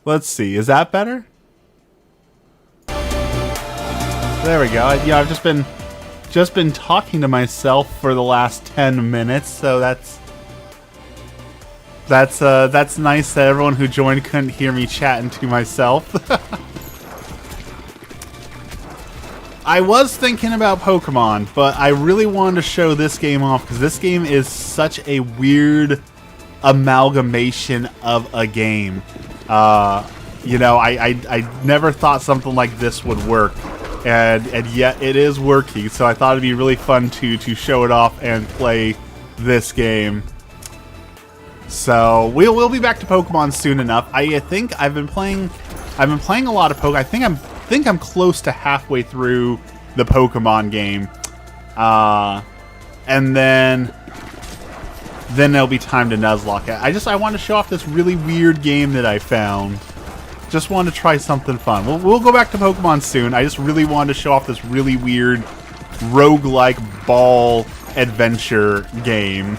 Let's see. Is that better? There we go. Yeah, I've just been talking to myself for the last 10 minutes, so that's nice that everyone who joined couldn't hear me chatting to myself. I was thinking about Pokemon, but I really wanted to show this game off because this game is such a weird amalgamation of a game. You know, I never thought something like this would work, and yet it is working. So I thought it'd be really fun to show it off and play this game. So we'll be back to Pokemon soon enough. I think I've been playing a lot of Pokemon. I think I'm close to halfway through the Pokemon game, and then there'll be time to Nuzlocke it. I want to show off this really weird game that I found. Just want to try something fun. We'll go back to Pokemon soon. I just really wanted to show off this really weird roguelike ball adventure game.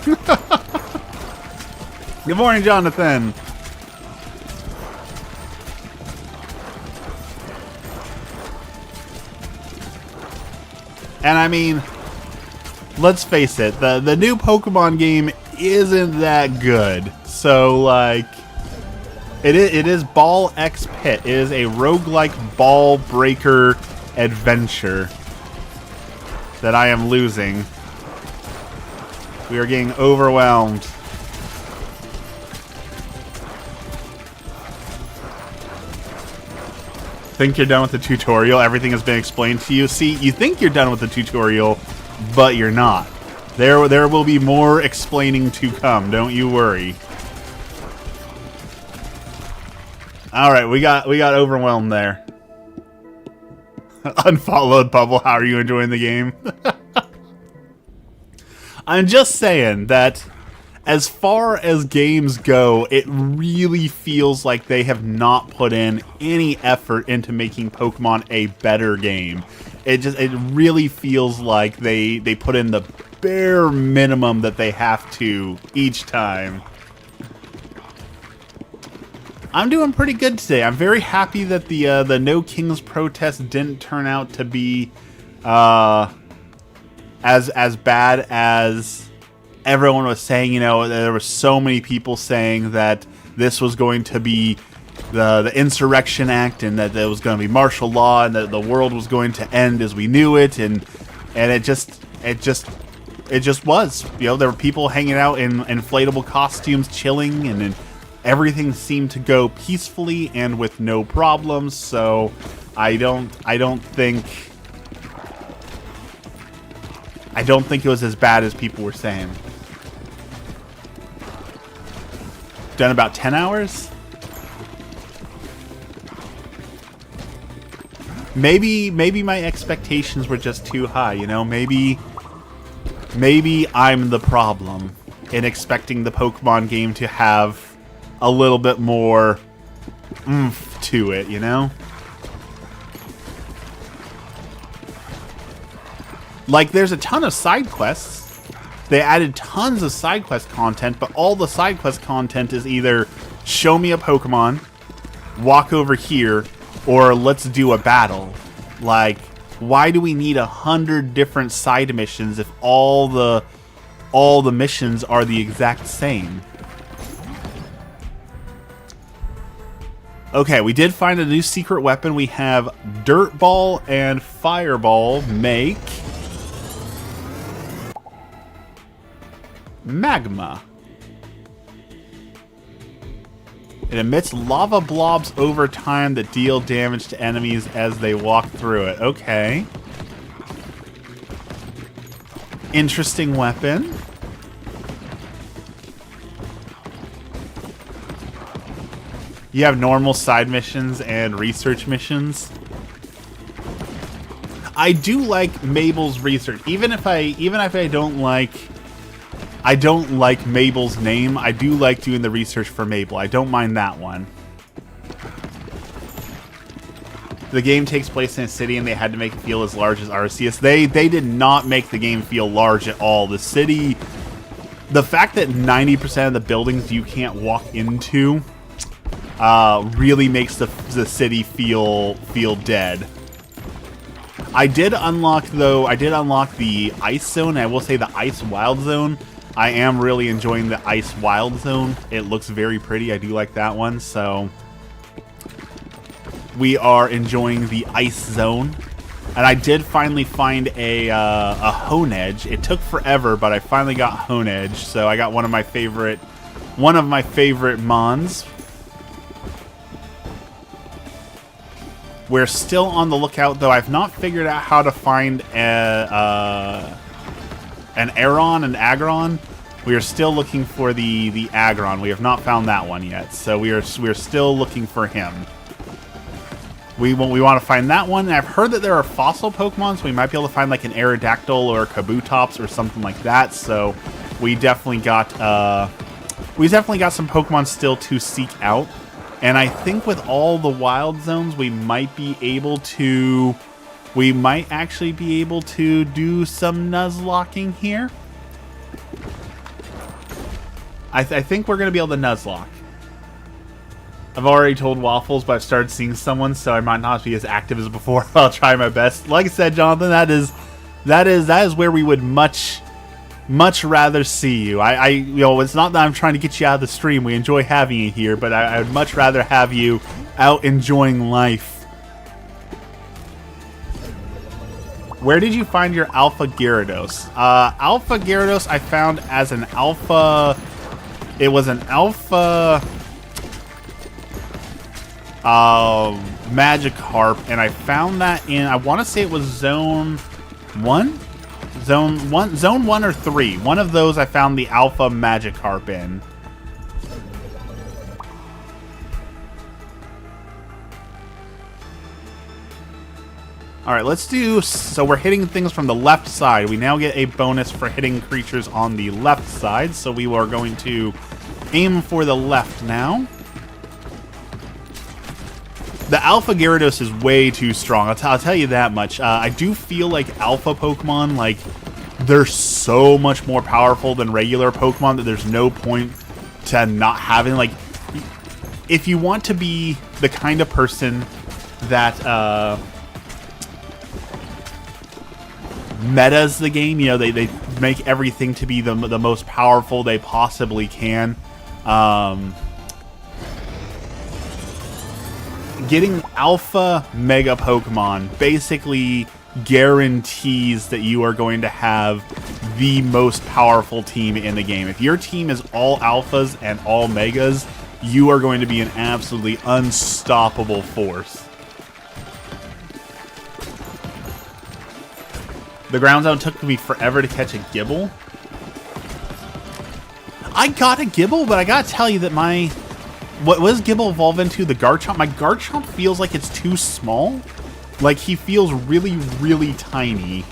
Good morning, Jonathan. And I mean, let's face it, the new Pokemon game isn't that good. So, like, it is Ball X Pit. It is a roguelike ball breaker adventure that I am losing. We are getting overwhelmed. Think you're done with the tutorial? Everything has been explained to you. See, you think you're done with the tutorial, but you're not. There will be more explaining to come. Don't you worry. All right, we got overwhelmed there. Unfollowed Bubble. How are you enjoying the game? I'm just saying that as far as games go, it really feels like they have not put in any effort into making Pokemon a better game. It really feels like they put in the bare minimum that they have to each time. I'm doing pretty good today. I'm very happy that the No Kings protest didn't turn out to be as bad as everyone was saying. You know, there were so many people saying that this was going to be the Insurrection Act, and that there was going to be martial law, and that the world was going to end as we knew it, and it just was. You know, there were people hanging out in inflatable costumes, chilling, and everything seemed to go peacefully and with no problems. So I don't think it was as bad as people were saying. Done about 10 hours? Maybe my expectations were just too high, you know? Maybe I'm the problem in expecting the Pokemon game to have a little bit more oomph to it, you know? Like, there's a ton of side quests. They added tons of side quest content, but all the side quest content is either show me a Pokemon, walk over here, or let's do a battle. Like, why do we need 100 different side missions if all the missions are the exact same? Okay, we did find a new secret weapon. We have Dirt Ball and Fireball make magma. It emits lava blobs over time that deal damage to enemies as they walk through it. Okay. Interesting weapon. You have normal side missions and research missions. I do like Mabel's research. Even if I don't like Mabel's name, I do like doing the research for Mabel. I don't mind that one. The game takes place in a city, and they had to make it feel as large as Arceus. They did not make the game feel large at all. The city, the fact that 90% of the buildings you can't walk into really makes the city feel dead. I did unlock the ice zone. I will say the ice wild zone. I am really enjoying the ice wild zone. It looks very pretty. I do like that one. So we are enjoying the ice zone. And I did finally find a hone edge. It took forever, but I finally got hone edge. So I got one of my favorite mons. We're still on the lookout, though. I've not figured out how to find an Aeron and Agron. We are still looking for the Agron. We have not found that one yet, so we are still looking for him. We want to find that one. And I've heard that there are fossil Pokemon, so we might be able to find like an Aerodactyl or a Kabutops or something like that. So we definitely got some Pokemon still to seek out. And I think with all the wild zones, we might actually be able to do some Nuzlocking here. I think we're going to be able to Nuzlocke. I've already told Waffles, but I've started seeing someone, so I might not be as active as before. I'll try my best. Like I said, Jonathan, that is where we would much rather see you. It's not that I'm trying to get you out of the stream. We enjoy having you here, but I would much rather have you out enjoying life. Where did you find your Alpha Gyarados? Alpha Gyarados I found as an Alpha... It was an Alpha... Magikarp, and I found that in... I want to say it was Zone 1? Zone 1 or 3. One of those I found the Alpha Magikarp in. Alright, let's do... So we're hitting things from the left side. We now get a bonus for hitting creatures on the left side, so we are going to aim for the left now. The Alpha Gyarados is way too strong. I'll tell you that much. I do feel like Alpha Pokemon, like, they're so much more powerful than regular Pokemon that there's no point to not having, like... If you want to be the kind of person that, metas the game, you know, they make everything to be the most powerful they possibly can. Getting Alpha Mega Pokemon basically guarantees that you are going to have the most powerful team in the game. If your team is all Alphas and all Megas, you are going to be an absolutely unstoppable force. The ground zone took me forever to catch a Gibble. I got a Gibble, but I gotta tell you that what does Gibble evolve into? The Garchomp? My Garchomp feels like it's too small. Like, he feels really, really tiny.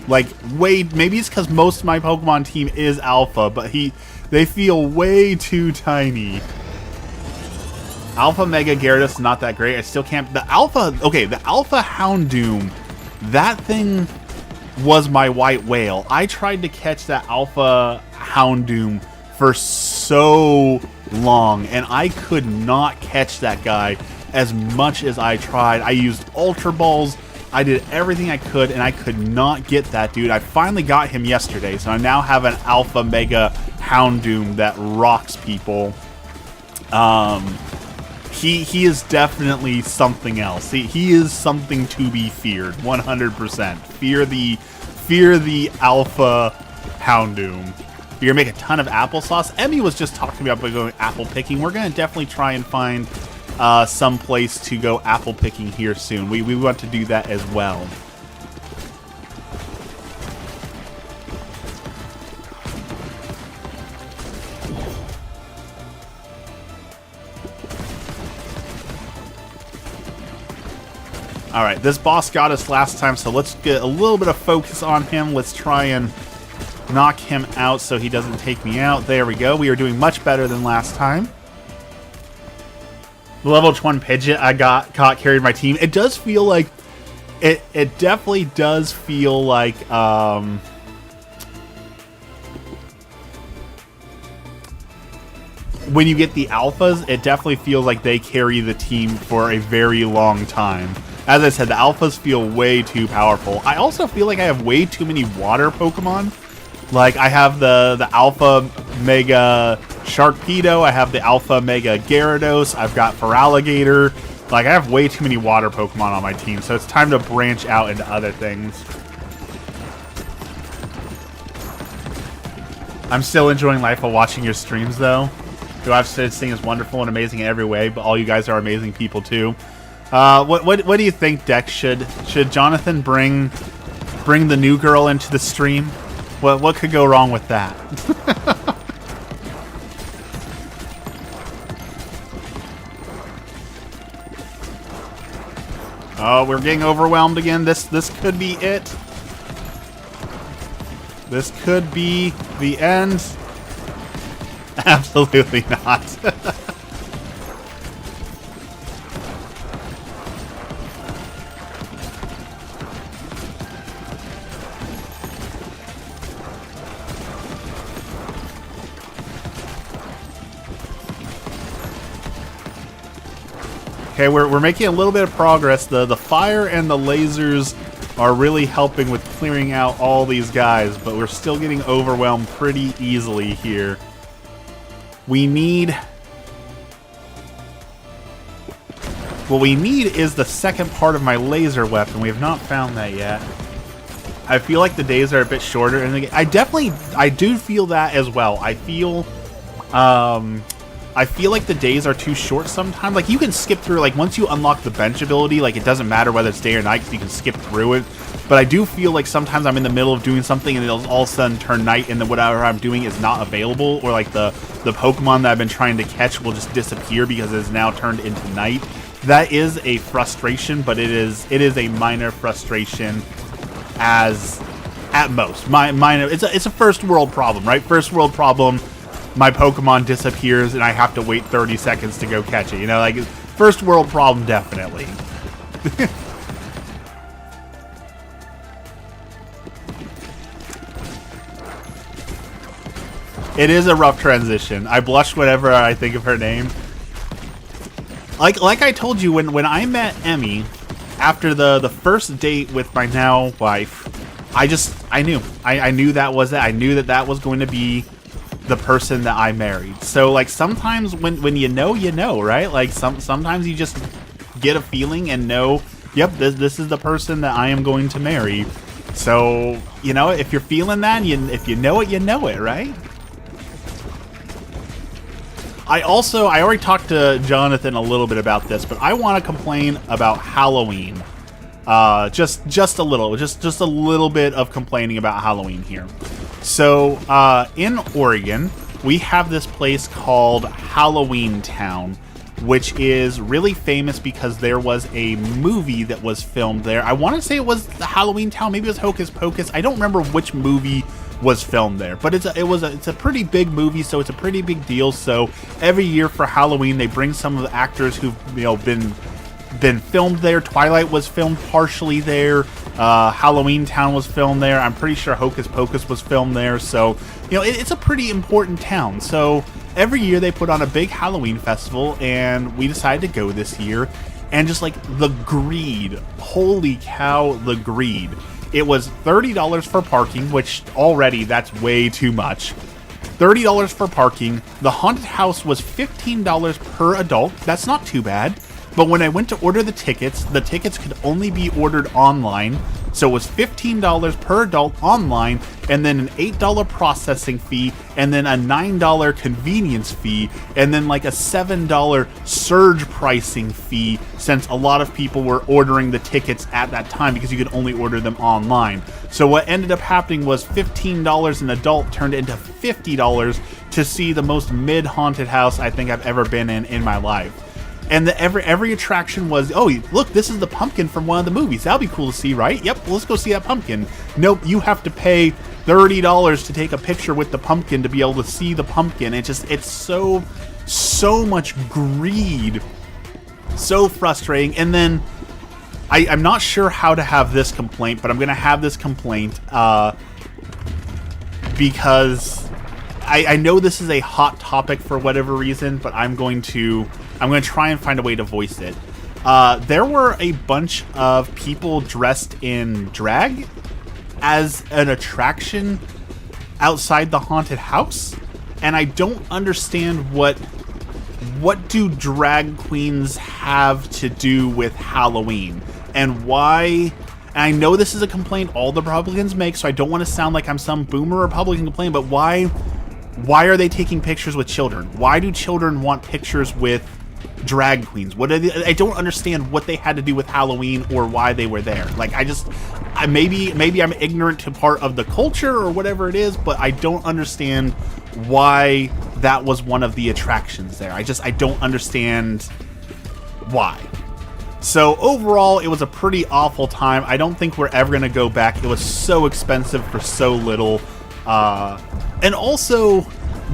Like, maybe it's because most of my Pokemon team is Alpha, but they feel way too tiny. Alpha Mega Gyarados, not that great. I still can't... the Alpha Houndoom, that thing was my white whale. I tried to catch that Alpha Houndoom for so long, and I could not catch that guy as much as I tried. I used Ultra Balls, I did everything I could, and I could not get that dude. I finally got him yesterday, so I now have an Alpha Mega Houndoom that rocks people. He is definitely something else. He is something to be feared, 100%. Fear the Alpha Houndoom. You're gonna make a ton of applesauce. Emmy was just talking about going apple picking. We're gonna definitely try and find some place to go apple picking here soon. We want to do that as well. Alright, this boss got us last time, so let's get a little bit of focus on him. Let's try and knock him out so he doesn't take me out. There we go. We are doing much better than last time. The level 1 Pidgeot I caught carried my team. It does feel like... It definitely does feel like... when you get the alphas, it definitely feels like they carry the team for a very long time. As I said, the alphas feel way too powerful. I also feel like I have way too many water Pokemon. Like, I have the Alpha Mega Sharpedo, I have the Alpha Mega Gyarados, I've got Feraligatr. Like, I have way too many water Pokemon on my team, so it's time to branch out into other things. I'm still enjoying life while watching your streams, though. Who I've said sing is wonderful and amazing in every way, but all you guys are amazing people too. What do you think, Dex? Should Jonathan bring the new girl into the stream? What could go wrong with that? Oh, we're getting overwhelmed again. This could be it. This could be the end. Absolutely not. Okay, we're making a little bit of progress. The fire and the lasers are really helping with clearing out all these guys, but we're still getting overwhelmed pretty easily here. What we need is the second part of my laser weapon. We have not found that yet. I feel like the days are a bit shorter, and I do feel that as well. I feel like the days are too short sometimes. Like, you can skip through, like, once you unlock the bench ability, like, it doesn't matter whether it's day or night because you can skip through it. But I do feel like sometimes I'm in the middle of doing something and it'll all of a sudden turn night and then whatever I'm doing is not available, or like the Pokemon that I've been trying to catch will just disappear because it's now turned into night. That is a frustration, but it is a minor frustration at most. It's a first world problem, right? First world problem. My Pokemon disappears and I have to wait 30 seconds to go catch it. You know, like, first world problem, definitely. It is a rough transition. I blush whenever I think of her name. Like I told you, when I met Emmy, after the first date with my now wife, I knew. I knew that was it. I knew that was going to be the person that I married. So, like, sometimes when you know, right? Like, sometimes you just get a feeling and know, yep, this is the person that I am going to marry. So, you know, if you're feeling that, if you know it, right? I already talked to Jonathan a little bit about this, but I want to complain about Halloween. Just a little bit of complaining about Halloween here. So, in Oregon, we have this place called Halloween Town, which is really famous because there was a movie that was filmed there. I want to say it was the Halloween Town, maybe it was Hocus Pocus. I don't remember which movie was filmed there, but it's a pretty big movie, so it's a pretty big deal. So every year for Halloween, they bring some of the actors who've, you know, been filmed there. Twilight was filmed partially there. Halloween Town was filmed there. I'm pretty sure Hocus Pocus was filmed there. So, you know, it's a pretty important town. So every year they put on a big Halloween festival, and we decided to go this year. And just like the greed, holy cow, the greed. It was $30 for parking, which already that's way too much. $30 for parking. The haunted house was $15 per adult. That's not too bad. But when I went to order the tickets could only be ordered online. So it was $15 per adult online, and then an $8 processing fee, and then a $9 convenience fee, and then like a $7 surge pricing fee, since a lot of people were ordering the tickets at that time because you could only order them online. So what ended up happening was $15 an adult turned into $50 to see the most mid-haunted house I think I've ever been in my life. And every attraction was, oh, look, this is the pumpkin from one of the movies. That'll be cool to see, right? Yep, let's go see that pumpkin. Nope, you have to pay $30 to take a picture with the pumpkin to be able to see the pumpkin. It's so much greed. So frustrating. And then, I'm not sure how to have this complaint, but I'm going to have this complaint because I know this is a hot topic for whatever reason, but I'm going to try and find a way to voice it. There were a bunch of people dressed in drag as an attraction outside the haunted house, and I don't understand what do drag queens have to do with Halloween, and why. And I know this is a complaint all the Republicans make, so I don't want to sound like I'm some boomer Republican complaint, but why are they taking pictures with children? Why do children want pictures with drag queens? What are I don't understand what they had to do with Halloween or why they were there. Like, maybe I'm ignorant to part of the culture or whatever it is, but I don't understand why that was one of the attractions there. I don't understand why. So overall, it was a pretty awful time. I don't think we're ever going to go back. It was so expensive for so little. And also,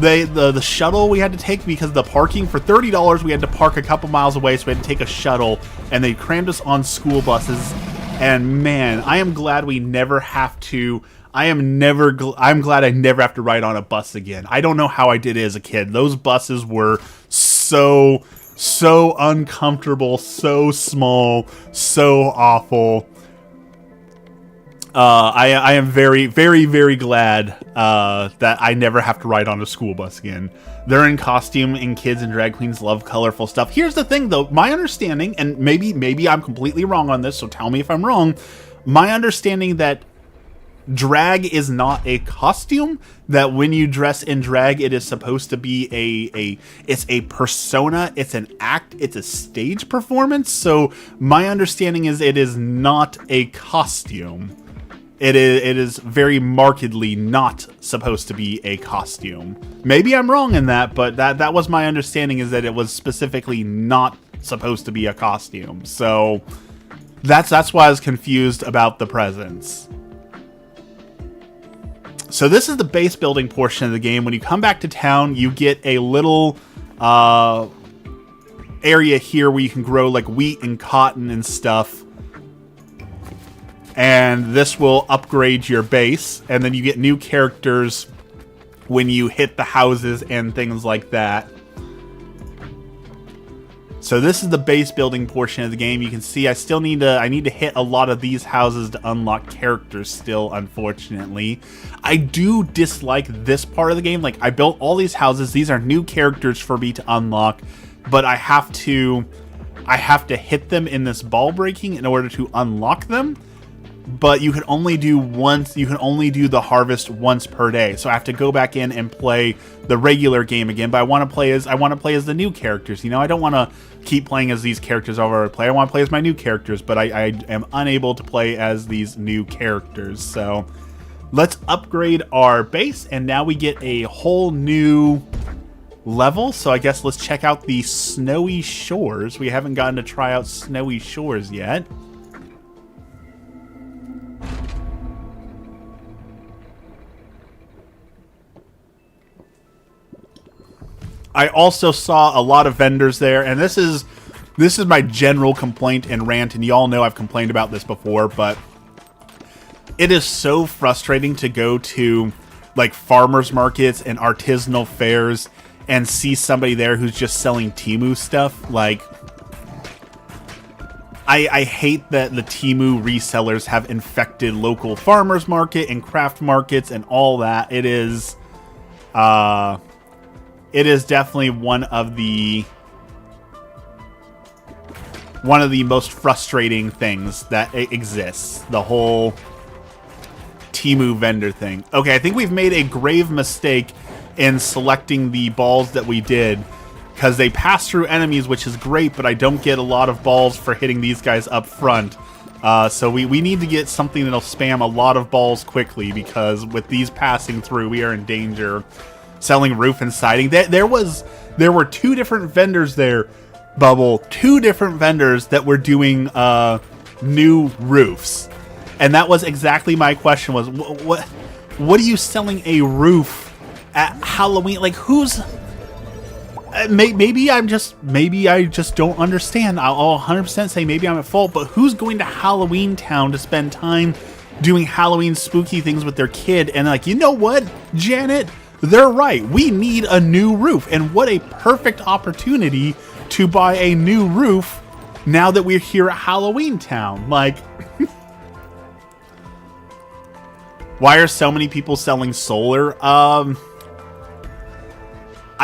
the shuttle we had to take, because the parking for $30, we had to park a couple miles away, so we had to take a shuttle, and they crammed us on school buses. And man, I am glad we never have to. I'm glad I never have to ride on a bus again. I don't know how I did it as a kid. Those buses were so uncomfortable, so small, so awful. I am very, very, very glad that I never have to ride on a school bus again. They're in costume, and kids and drag queens love colorful stuff. Here's the thing, though. My understanding, and maybe I'm completely wrong on this, so tell me if I'm wrong. My understanding that drag is not a costume, that when you dress in drag, it is supposed to be it's a persona, it's an act, it's a stage performance. So my understanding is it is not a costume. It is very markedly not supposed to be a costume. Maybe I'm wrong in that, but that was my understanding, is that it was specifically not supposed to be a costume. So that's why I was confused about the presents. So this is the base building portion of the game. When you come back to town, you get a little area here where you can grow like wheat and cotton and stuff. And this will upgrade your base. And then you get new characters when you hit the houses and things like that. So this is the base building portion of the game. You can see I need to hit a lot of these houses to unlock characters still, unfortunately. I do dislike this part of the game. Like, I built all these houses. These are new characters for me to unlock, but I have to hit them in this ball breaking in order to unlock them. But you can only do the harvest once per day. So I have to go back in and play the regular game again. But I want to play as the new characters. You know, I don't want to keep playing as these characters I've already played. I want to play as my new characters, but I am unable to play as these new characters. So let's upgrade our base, and now we get a whole new level. So I guess let's check out the Snowy Shores. We haven't gotten to try out Snowy Shores yet. I also saw a lot of vendors there, and this is my general complaint and rant, and y'all know I've complained about this before, but it is so frustrating to go to like farmers markets and artisanal fairs and see somebody there who's just selling Temu stuff. Like, I hate that the Temu resellers have infected local farmers market and craft markets and all that. It is definitely one of the most frustrating things that exists. The whole Temu vendor thing. Okay, I think we've made a grave mistake in selecting the balls that we did, because they pass through enemies, which is great, but I don't get a lot of balls for hitting these guys up front. So we need to get something that'll spam a lot of balls quickly, because with these passing through, we are in danger. Selling roof and siding. There were two different vendors there, Bubble. Two different vendors that were doing new roofs, and that was exactly my question. Was what are you selling a roof at Halloween? Like, who's? Maybe I just don't understand. I'll 100% say maybe I'm at fault. But who's going to Halloween Town to spend time doing Halloween spooky things with their kid? And like, you know what, Janet? they're right. We need a new roof. And what a perfect opportunity to buy a new roof now that we're here at Halloween Town. Like, why are so many people selling solar? I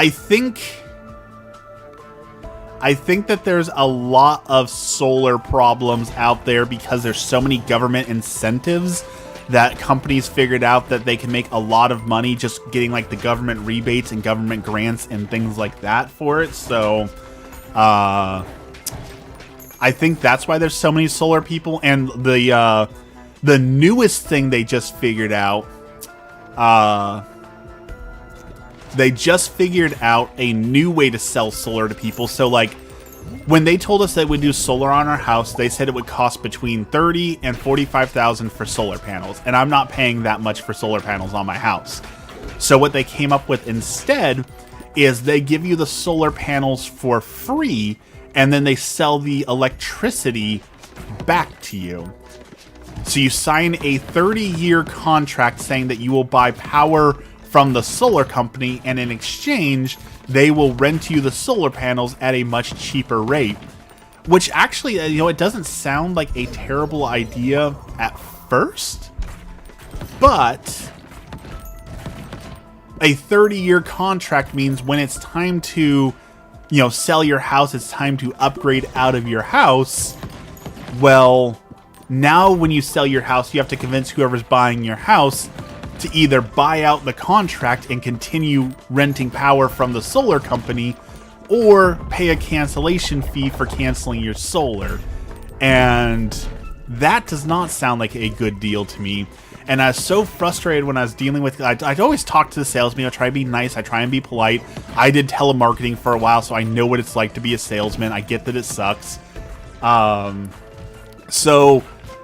think that there's a lot of solar problems out there because there's so many government incentives that companies figured out that they can make a lot of money just getting like the government rebates and government grants and things like that for it. So I think that's why there's so many solar people. And the newest thing they just figured out, they just figured out a new way to sell solar to people. So like when they told us that we'd do solar on our house, they said it would cost between $30,000 and $45,000 for solar panels. And I'm not paying that much for solar panels on my house. So what they came up with instead is they give you the solar panels for free, and then they sell the electricity back to you. So you sign a 30-year contract saying that you will buy power from the solar company, and in exchange, they will rent you the solar panels at a much cheaper rate. Which actually, it doesn't sound like a terrible idea at first, but a 30-year contract means when it's time to, sell your house, it's time to upgrade out of your house. Well, now when you sell your house, you have to convince whoever's buying your house to either buy out the contract and continue renting power from the solar company, or pay a cancellation fee for canceling your solar. And that does not sound like a good deal to me. And I was so frustrated when I was dealing with, I'd always talk to the salesman, I try to be nice, I try and be polite. I did telemarketing for a while, so I know what it's like to be a salesman. I get that it sucks. So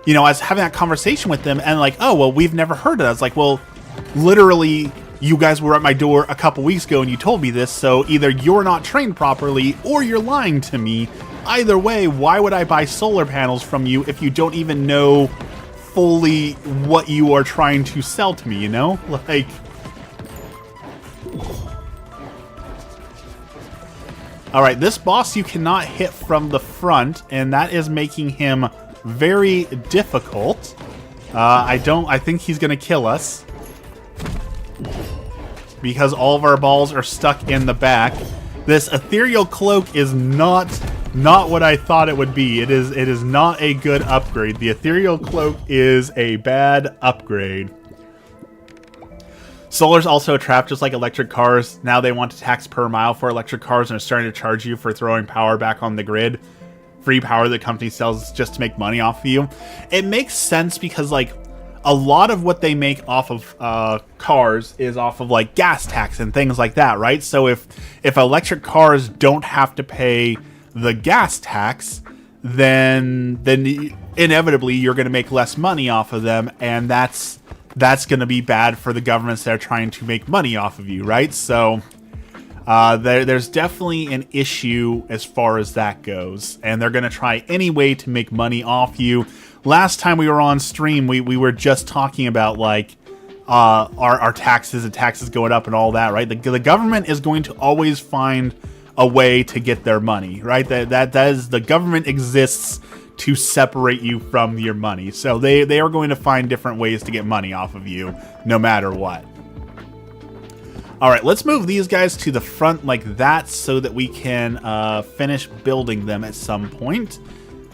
I was having that conversation with them, and like, oh, well, we've never heard of that. I was like, well, literally, you guys were at my door a couple weeks ago and you told me this, so either you're not trained properly or you're lying to me. Either way, why would I buy solar panels from you if you don't even know fully what you are trying to sell to me, Like, alright, this boss you cannot hit from the front, and that is making him very difficult. I think he's gonna kill us because all of our balls are stuck in the back. This ethereal cloak is not what I thought it would be. It is not a good upgrade. The ethereal cloak is a bad upgrade. Solar's also a trap, just like electric cars. Now they want to tax per mile for electric cars and are starting to charge you for throwing power back on the grid. Free power the company sells just to make money off of you. It makes sense because like a lot of what they make off of cars is off of like gas tax and things like that, right? So if electric cars don't have to pay the gas tax, then inevitably you're going to make less money off of them, and that's going to be bad for the governments that are trying to make money off of you, right? So there's definitely an issue as far as that goes, and they're going to try any way to make money off you. Last time we were on stream, we were just talking about like our taxes and taxes going up and all that, right? The government is going to always find a way to get their money, right? That is, the government exists to separate you from your money, so they are going to find different ways to get money off of you, no matter what. Alright, let's move these guys to the front like that so that we can finish building them at some point.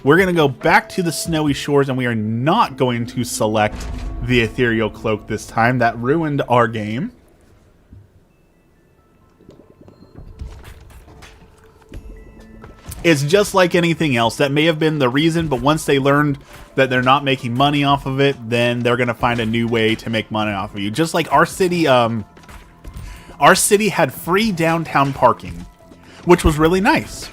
We're going to go back to the snowy shores, and we are not going to select the ethereal cloak this time. That ruined our game. It's just like anything else. That may have been the reason, but once they learned that they're not making money off of it, then they're going to find a new way to make money off of you. Just like our city had free downtown parking, which was really nice.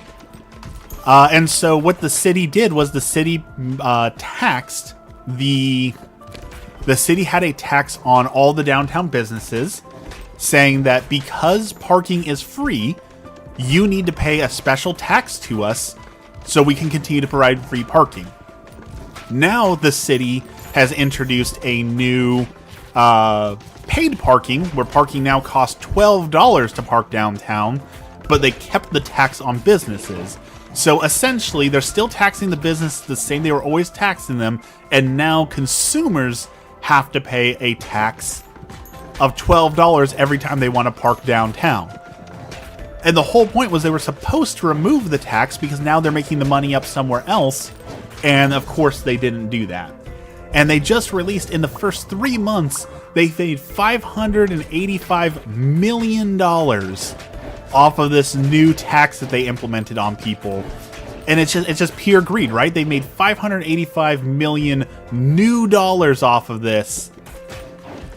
And so what the city did was the city taxed the city had a tax on all the downtown businesses, saying that because parking is free, you need to pay a special tax to us so we can continue to provide free parking. Now the city has introduced a new paid parking, where parking now costs $12 to park downtown, but they kept the tax on businesses. So essentially, they're still taxing the business the same they were always taxing them, and now consumers have to pay a tax of $12 every time they want to park downtown. And the whole point was they were supposed to remove the tax because now they're making the money up somewhere else, and of course they didn't do that. And they just released, in the first 3 months, they made $585 million off of this new tax that they implemented on people. And it's just pure greed, right? They made $585 million new dollars off of this,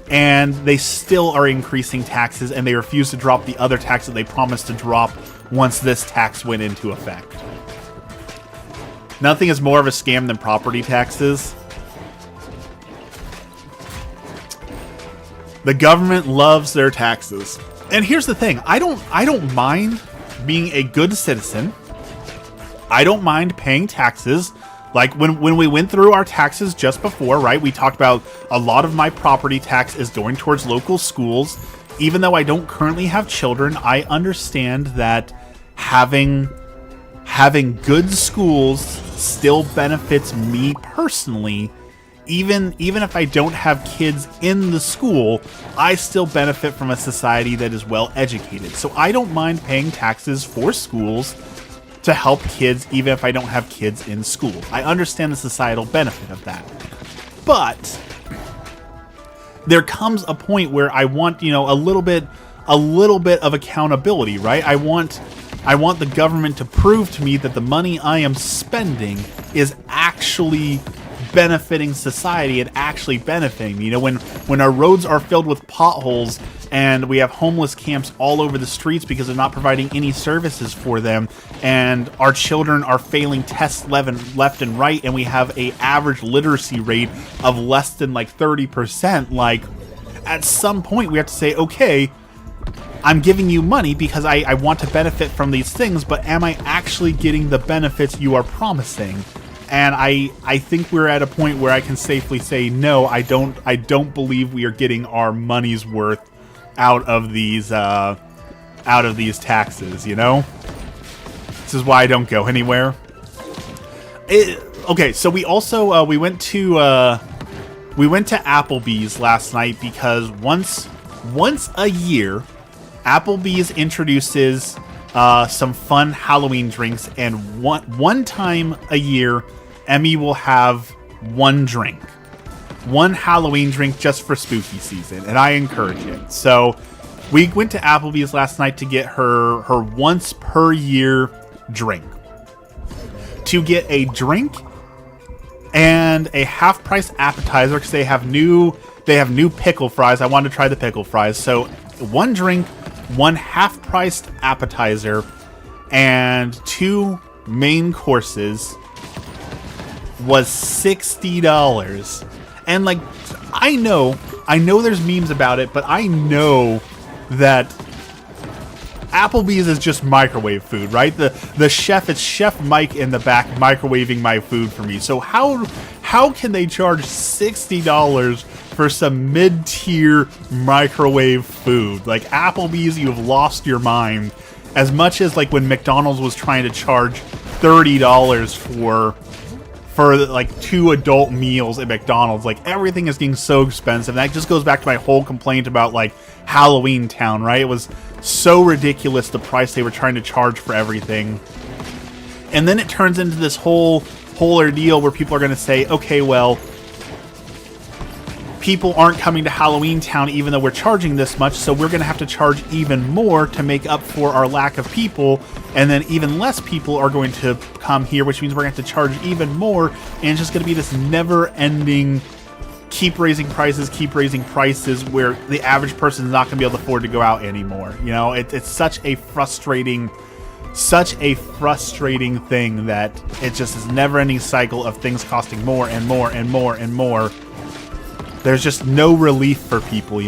and they still are increasing taxes, and they refuse to drop the other tax that they promised to drop once this tax went into effect. Nothing is more of a scam than property taxes. The government loves their taxes. And here's the thing, I don't mind being a good citizen. I don't mind paying taxes. Like when we went through our taxes just before, right? We talked about a lot of my property tax is going towards local schools. Even though I don't currently have children, I understand that having good schools still benefits me personally. Even if I don't have kids in the school, I still benefit from a society that is well educated. So I don't mind paying taxes for schools to help kids, even if I don't have kids in school. I understand the societal benefit of that. But there comes a point where I want, a little bit of accountability, right? I want the government to prove to me that the money I am spending is actually benefiting society and actually benefiting me. When our roads are filled with potholes and we have homeless camps all over the streets because they're not providing any services for them, and our children are failing tests left and right, and we have a average literacy rate of less than 30%, at some point we have to say, okay, I'm giving you money because I want to benefit from these things, but am I actually getting the benefits you are promising? And I think we're at a point where I can safely say, no, I don't believe we are getting our money's worth out of these taxes, This is why I don't go anywhere. Okay, so we also we went to Applebee's last night because once a year, Applebee's introduces some fun Halloween drinks, and one time a year, Emmy will have one Halloween drink just for spooky season, and I encourage it. So we went to Applebee's last night to get her once per year drink. To get a drink and a half price appetizer, because they have new pickle fries. I wanted to try the pickle fries. So one drink, one half priced appetizer, and 2 main courses was $60. And I know there's memes about it, but I know that Applebee's is just microwave food, right? The chef, it's Chef Mike in the back microwaving my food for me. So how can they charge $60 for some mid-tier microwave food? Applebee's, you've lost your mind. As much as when McDonald's was trying to charge $30 for 2 adult meals at McDonald's. Everything is getting so expensive. And that just goes back to my whole complaint about Halloween Town, right? It was so ridiculous, the price they were trying to charge for everything. And then it turns into this whole ordeal where people are going to say, okay, well, people aren't coming to Halloween Town even though we're charging this much, so we're going to have to charge even more to make up for our lack of people, and then even less people are going to come here, which means we're going to have to charge even more, and it's just going to be this never-ending keep raising prices where the average person is not going to be able to afford to go out anymore. It's such a frustrating thing that it just is a never-ending cycle of things costing more and more and more and more. There's just no relief for people,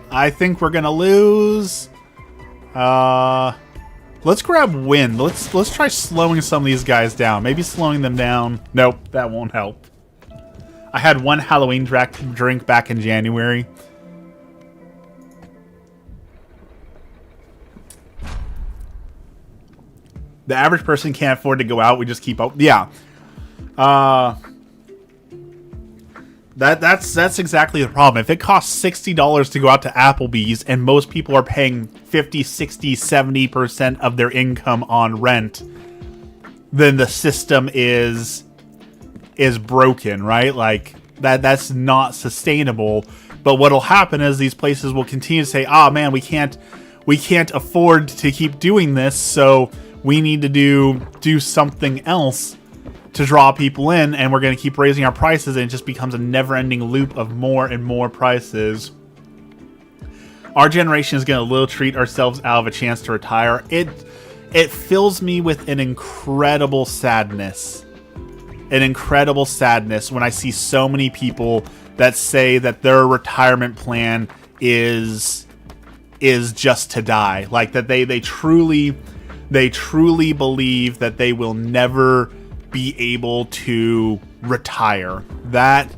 I think we're gonna lose. Let's grab wind. Let's try slowing some of these guys down. Maybe slowing them down. Nope, that won't help. I had one Halloween drink back in January. The average person can't afford to go out. We just keep up. Yeah. That's exactly the problem. If it costs $60 to go out to Applebee's and most people are paying 50, 60, 70% of their income on rent, then the system is broken, right? Like that's not sustainable. But what'll happen is these places will continue to say, "Ah, man, we can't afford to keep doing this, so we need to do something else to draw people in, and we're going to keep raising our prices," and it just becomes a never-ending loop of more and more prices. Our generation is going to treat ourselves out of a chance to retire. It fills me with an incredible sadness. An incredible sadness when I see so many people that say that their retirement plan is just to die. Like that they truly believe that they will never be able to retire. That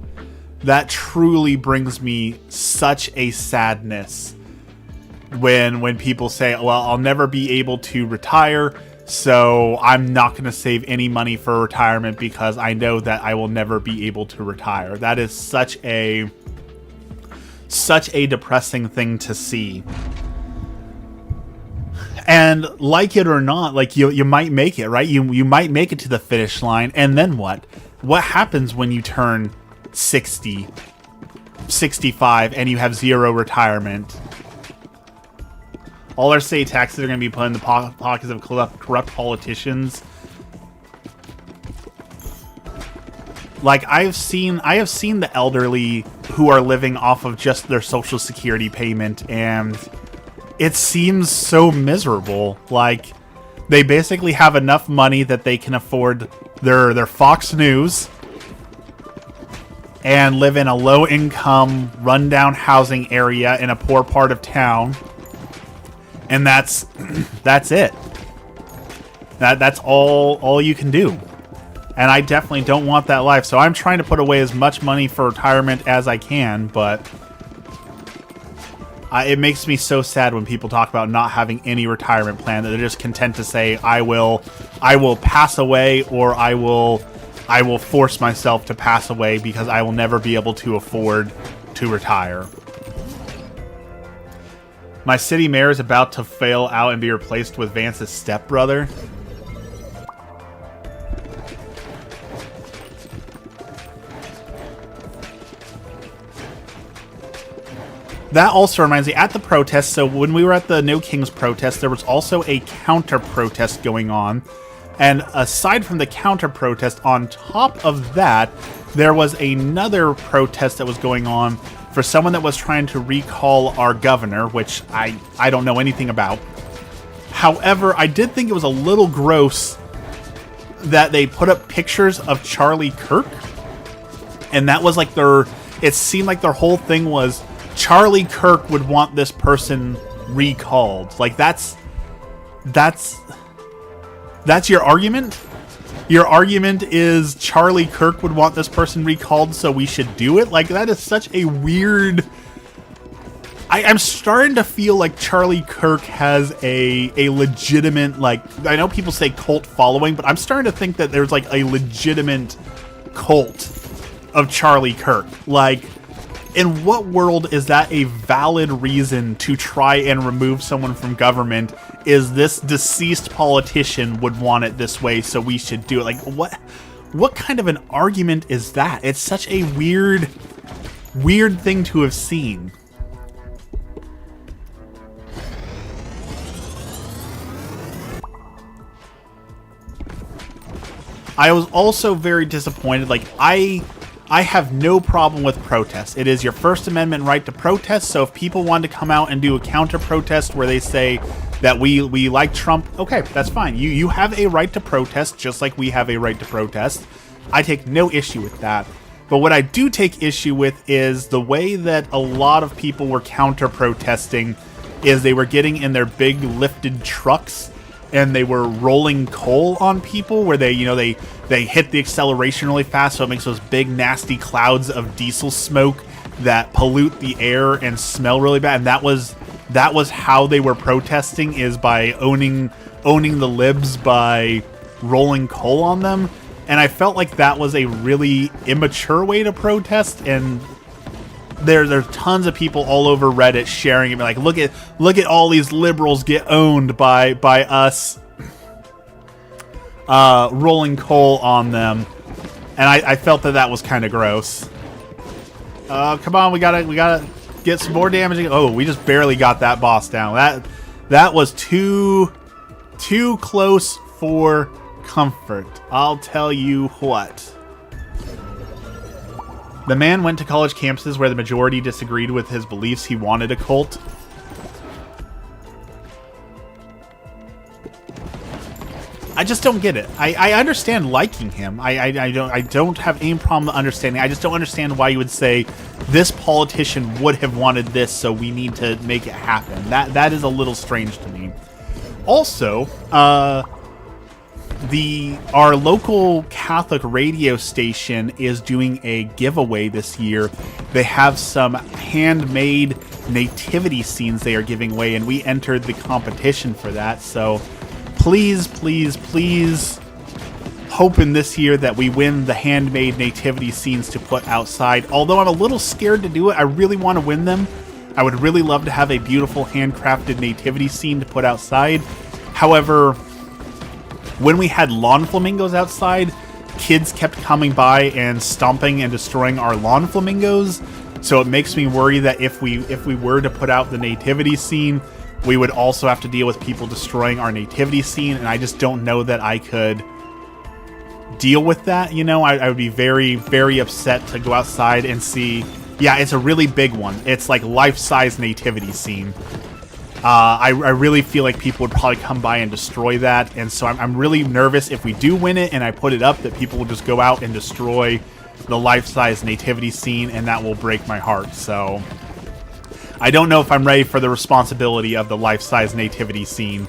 truly brings me such a sadness when people say, "Well, I'll never be able to retire, so I'm not going to save any money for retirement because I know that I will never be able to retire." That is such a depressing thing to see. And like it or not, like you might make it, right? You might make it to the finish line, and then what? What happens when you turn 60, 65, and you have zero retirement? All our state taxes are going to be put in the pockets of corrupt politicians. Like I have seen the elderly who are living off of just their Social Security payment, and it seems so miserable. Like they basically have enough money that they can afford their Fox News and live in a low-income, rundown housing area in a poor part of town, and that's it. That's all you can do. And I definitely don't want that life. So I'm trying to put away as much money for retirement as I can, but it makes me so sad when people talk about not having any retirement plan, that they're just content to say, I will pass away, or I will force myself to pass away because I will never be able to afford to retire. My city mayor is about to fail out and be replaced with Vance's stepbrother. That also reminds me, at the protest, so when we were at the No Kings protest, there was also a counter-protest going on. And aside from the counter-protest, on top of that, there was another protest that was going on for someone that was trying to recall our governor, which I don't know anything about. However, I did think it was a little gross that they put up pictures of Charlie Kirk. And that was like it seemed like their whole thing was, Charlie Kirk would want this person recalled. Like that's your argument? Your argument is Charlie Kirk would want this person recalled, so we should do it? Like, that is such a weird... I'm starting to feel like Charlie Kirk has a legitimate, like... I know people say cult following, but I'm starting to think that there's, like, a legitimate cult of Charlie Kirk. Like, in what world is that a valid reason to try and remove someone from government? Is this deceased politician would want it this way, so we should do it? Like, what kind of an argument is that? It's such a weird thing to have seen. I was also very disappointed. Like, I have no problem with protests. It is your First Amendment right to protest, so if people want to come out and do a counter-protest where they say that we like Trump, okay, that's fine. You have a right to protest, just like we have a right to protest. I take no issue with that. But what I do take issue with is the way that a lot of people were counter-protesting is they were getting in their big lifted trucks and they were rolling coal on people, where they, they hit the acceleration really fast, so it makes those big nasty clouds of diesel smoke that pollute the air and smell really bad. And that was how they were protesting, is by owning the libs by rolling coal on them. And I felt like that was a really immature way to protest, and there's tons of people all over Reddit sharing it, like, look at all these liberals get owned by us rolling coal on them. And I felt that was kind of gross. Come on, we gotta get some more damage. Oh, we just barely got that boss down. That was too close for comfort, I'll tell you what. The man went to college campuses where the majority disagreed with his beliefs. He wanted a cult. I just don't get it. I understand liking him. I don't have any problem understanding. I just don't understand why you would say this politician would have wanted this, so we need to make it happen. That is a little strange to me. Also, our local Catholic radio station is doing a giveaway this year. They have some handmade nativity scenes they are giving away, and we entered the competition for that. So please, please, please, hoping this year that we win the handmade nativity scenes to put outside. Although I'm a little scared to do it, I really want to win them. I would really love to have a beautiful handcrafted nativity scene to put outside. However, when we had lawn flamingos outside, kids kept coming by and stomping and destroying our lawn flamingos. So it makes me worry that if we were to put out the nativity scene, we would also have to deal with people destroying our nativity scene, and I just don't know that I could deal with that. I would be very, very upset to go outside and see. Yeah, it's a really big one. It's like life-size nativity scene. I really feel like people would probably come by and destroy that, and so I'm really nervous if we do win it and I put it up that people will just go out and destroy the life-size nativity scene, and that will break my heart. So I don't know if I'm ready for the responsibility of the life-size nativity scene.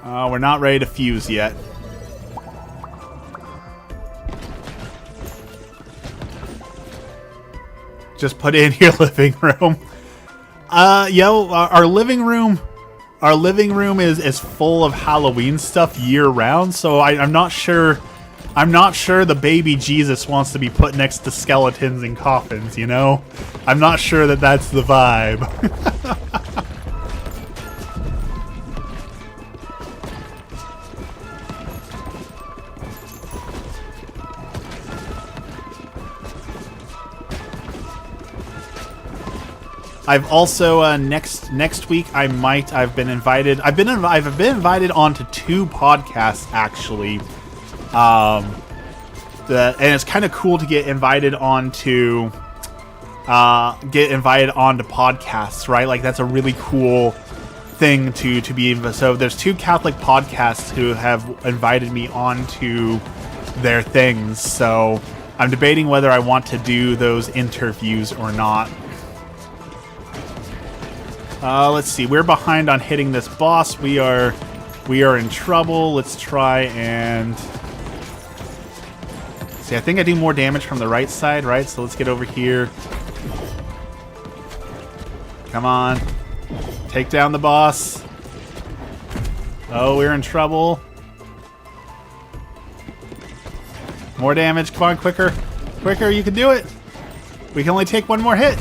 We're not ready to fuse yet. Just put it in your living room. Our living room is full of Halloween stuff year round, so I'm not sure the baby Jesus wants to be put next to skeletons and coffins, I'm not sure that that's the vibe. I've also next week I've been invited onto 2 podcasts actually, and it's kind of cool to get invited onto podcasts, right? Like that's a really cool thing to be. So there's 2 Catholic podcasts who have invited me onto their things. So I'm debating whether I want to do those interviews or not. Let's see. We're behind on hitting this boss. We are in trouble. Let's try and see. I think I do more damage from the right side, right? So let's get over here. Come on. Take down the boss. Oh, we're in trouble. More damage. Come on, quicker. Quicker, you can do it. We can only take 1 more hit.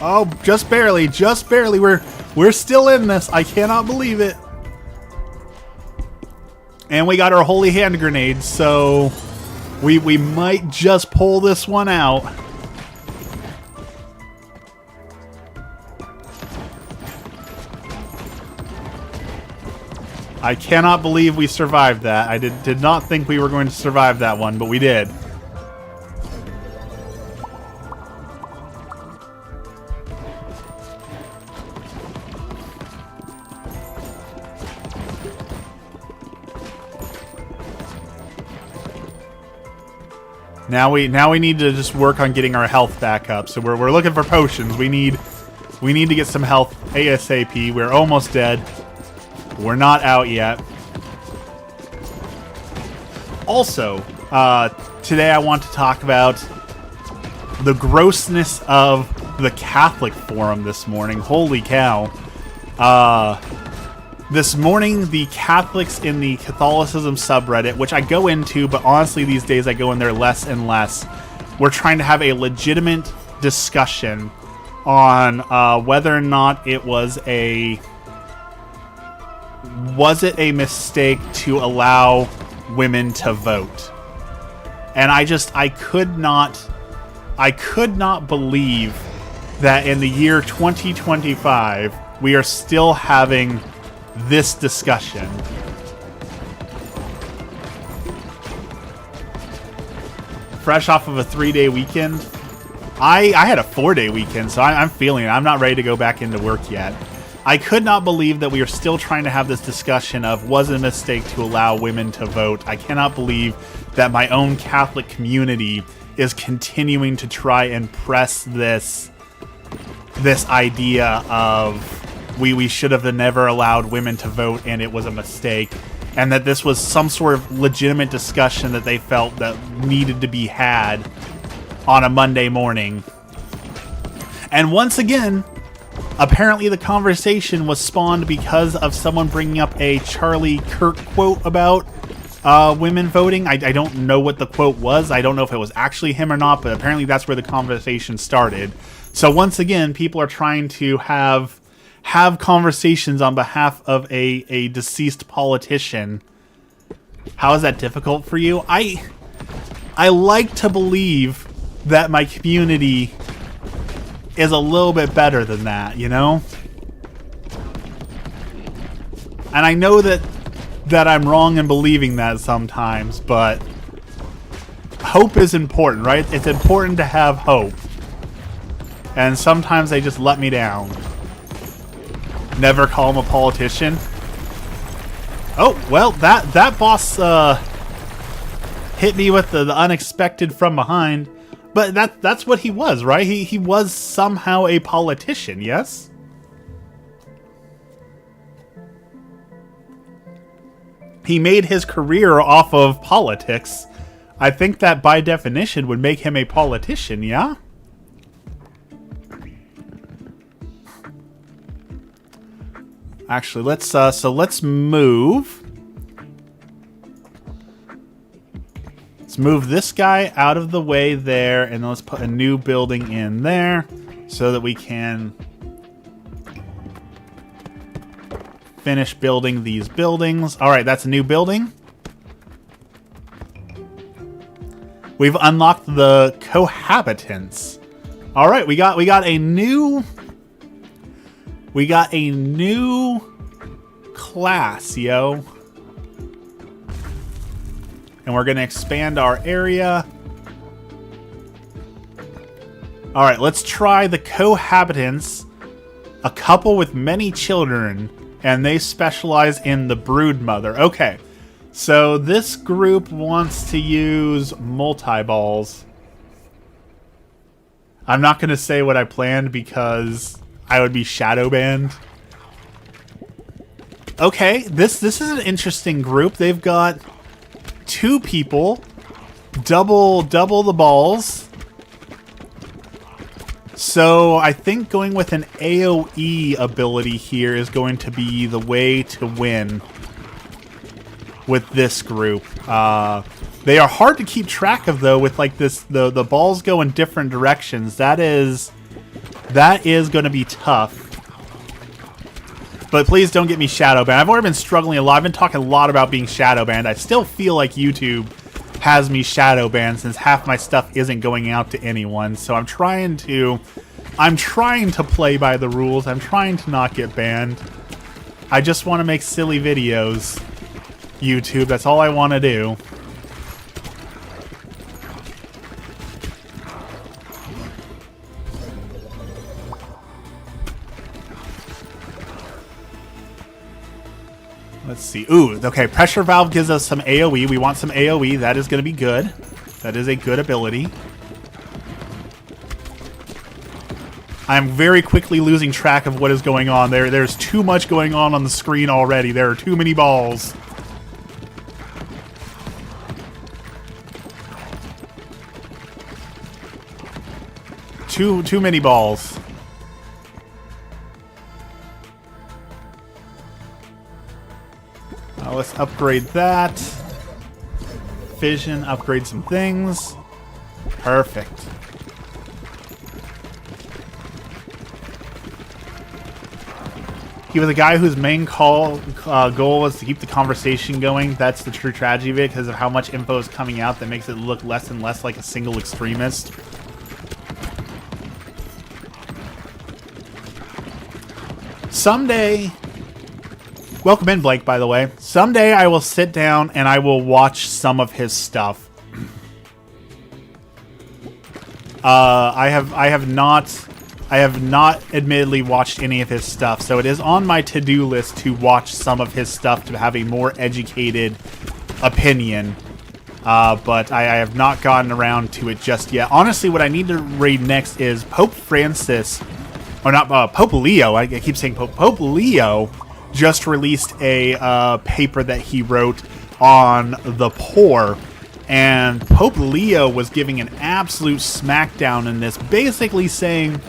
Oh, just barely, just barely. We're still in this. I cannot believe it. And we got our holy hand grenades, so we might just pull this one out. I cannot believe we survived that. I did not think we were going to survive that one, but we did. Now we need to just work on getting our health back up. So we're looking for potions. We need to get some health ASAP. We're almost dead. We're not out yet. Also, today I want to talk about the grossness of the Catholic forum this morning. Holy cow. This morning, the Catholics in the Catholicism subreddit, which I go into, but honestly these days I go in there less and less, we're trying to have a legitimate discussion on whether or not it was a mistake to allow women to vote. And I could not believe that in the year 2025 we are still having this discussion. Fresh off of a 3-day weekend. I had a 4-day weekend, so I'm feeling it. I'm not ready to go back into work yet. I could not believe that we are still trying to have this discussion of was it a mistake to allow women to vote. I cannot believe that my own Catholic community is continuing to try and press this idea of we should have never allowed women to vote and it was a mistake, and that this was some sort of legitimate discussion that they felt that needed to be had on a Monday morning. And once again, apparently the conversation was spawned because of someone bringing up a Charlie Kirk quote about women voting. I don't know what the quote was. I don't know if it was actually him or not, but apparently that's where the conversation started. So once again, people are trying to have conversations on behalf of a deceased politician. How is that difficult for you? I like to believe that my community is a little bit better than that, you know? And I know that I'm wrong in believing that sometimes, but hope is important, right? It's important to have hope. And sometimes they just let me down. Never call him a politician. Oh, well, that boss hit me with the unexpected from behind. But that's what he was, right? He was somehow a politician, yes? He made his career off of politics. I think that by definition would make him a politician, yeah? Actually, let's move. Let's move this guy out of the way there, and then let's put a new building in there so that we can finish building these buildings. All right, that's a new building. We've unlocked the cohabitants. All right, we got a new class, yo. And we're going to expand our area. All right, let's try the cohabitants. A couple with many children, and they specialize in the brood mother. Okay, so this group wants to use multi-balls. I'm not going to say what I planned because I would be shadow banned. Okay, this is an interesting group. They've got 2 people, double the balls. So I think going with an AoE ability here is going to be the way to win with this group. They are hard to keep track of though, with like this the balls go in different directions. That is going to be tough. But please don't get me shadow banned. I've already been struggling a lot. I've been talking a lot about being shadow banned. I still feel like YouTube has me shadow banned since half my stuff isn't going out to anyone. So I'm trying to play by the rules. I'm trying to not get banned. I just want to make silly videos, YouTube. That's all I want to do. Let's see. Ooh, okay. Pressure valve gives us some AoE. We want some AoE. That is going to be good. That is a good ability. I'm very quickly losing track of what is going on there. There's too much going on the screen already. There are too many balls. Too many balls. Let's upgrade that. Fission, upgrade some things. Perfect. He was a guy whose main goal was to keep the conversation going. That's the true tragedy of it, because of how much info is coming out that makes it look less and less like a single extremist. Someday, welcome in, Blake, by the way. Someday I will sit down and I will watch some of his stuff. I have not admittedly watched any of his stuff, so it is on my to-do list to watch some of his stuff to have a more educated opinion. But I have not gotten around to it just yet. Honestly, what I need to read next is Pope Francis, or not Pope Leo. I keep saying Pope. Pope Leo just released a paper that he wrote on the poor. And Pope Leo was giving an absolute smackdown in this, basically saying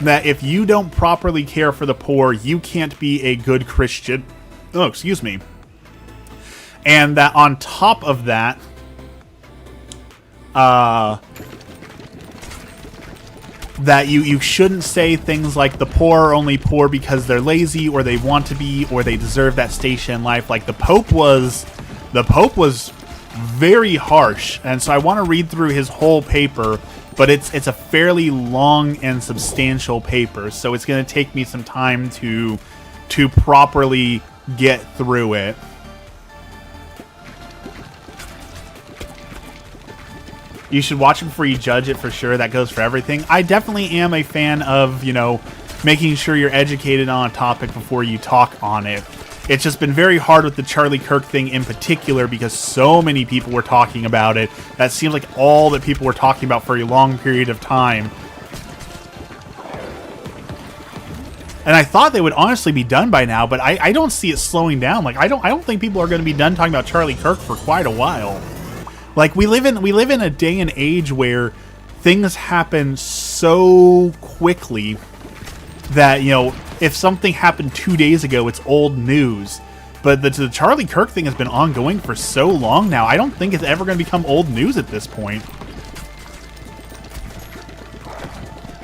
that if you don't properly care for the poor, you can't be a good Christian. Oh, excuse me. And that on top of that, that you shouldn't say things like the poor are only poor because they're lazy or they want to be or they deserve that station in life. Like the Pope was very harsh, and so I want to read through his whole paper, but it's a fairly long and substantial paper, so it's going to take me some time to properly get through it. You should watch it before you judge it, for sure. That goes for everything. I definitely am a fan of, you know, making sure you're educated on a topic before you talk on it. It's just been very hard with the Charlie Kirk thing in particular because so many people were talking about it. That seems like all that people were talking about for a long period of time. And I thought they would honestly be done by now, but I don't see it slowing down. Like I don't think people are going to be done talking about Charlie Kirk for quite a while. Like we live in a day and age where things happen so quickly that, you know, if something happened 2 days ago, it's old news. But the Charlie Kirk thing has been ongoing for so long now, I don't think it's ever going to become old news at this point.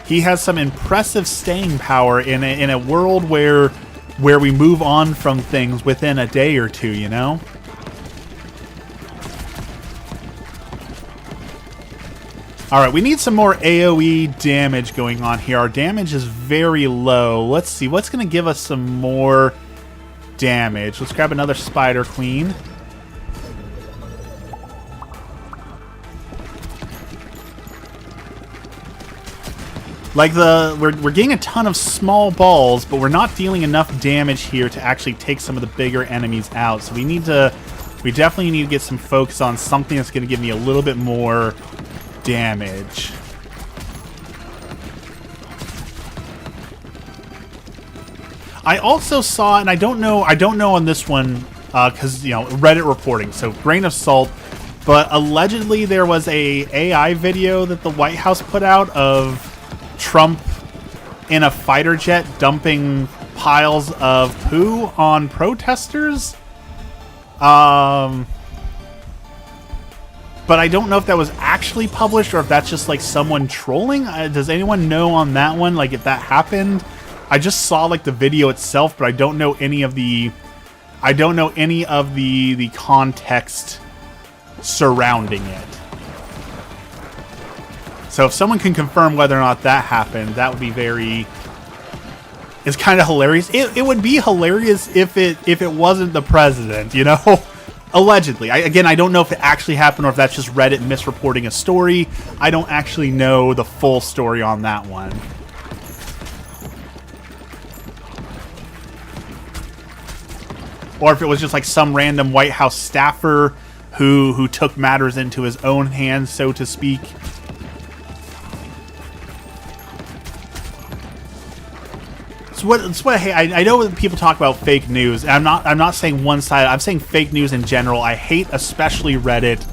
He has some impressive staying power in a world where we move on from things within a day or two, you know? Alright, we need some more AoE damage going on here. Our damage is very low. Let's see, what's going to give us some more damage? Let's grab another Spider Queen. Like we're getting a ton of small balls, but we're not dealing enough damage here to actually take some of the bigger enemies out. So we definitely need to get some focus on something that's going to give me a little bit more damage. I also saw, and I don't know on this one, because, you know, Reddit reporting, so grain of salt, but allegedly there was a AI video that the White House put out of Trump in a fighter jet dumping piles of poo on protesters. But I don't know if that was actually published or if that's just like someone trolling. Does anyone know on that one, like if that happened? I just saw like the video itself, but I don't know any of the the context surrounding it. So if someone can confirm whether or not that happened, that would be it's kind of hilarious. It would be hilarious if it wasn't the president, you know? Allegedly. I don't know if it actually happened or if that's just Reddit misreporting a story. I don't actually know the full story on that one. Or if it was just like some random White House staffer who took matters into his own hands, so to speak. Hey, I know when people talk about fake news, and I'm not saying one side. I'm saying fake news in general. I hate, especially Reddit,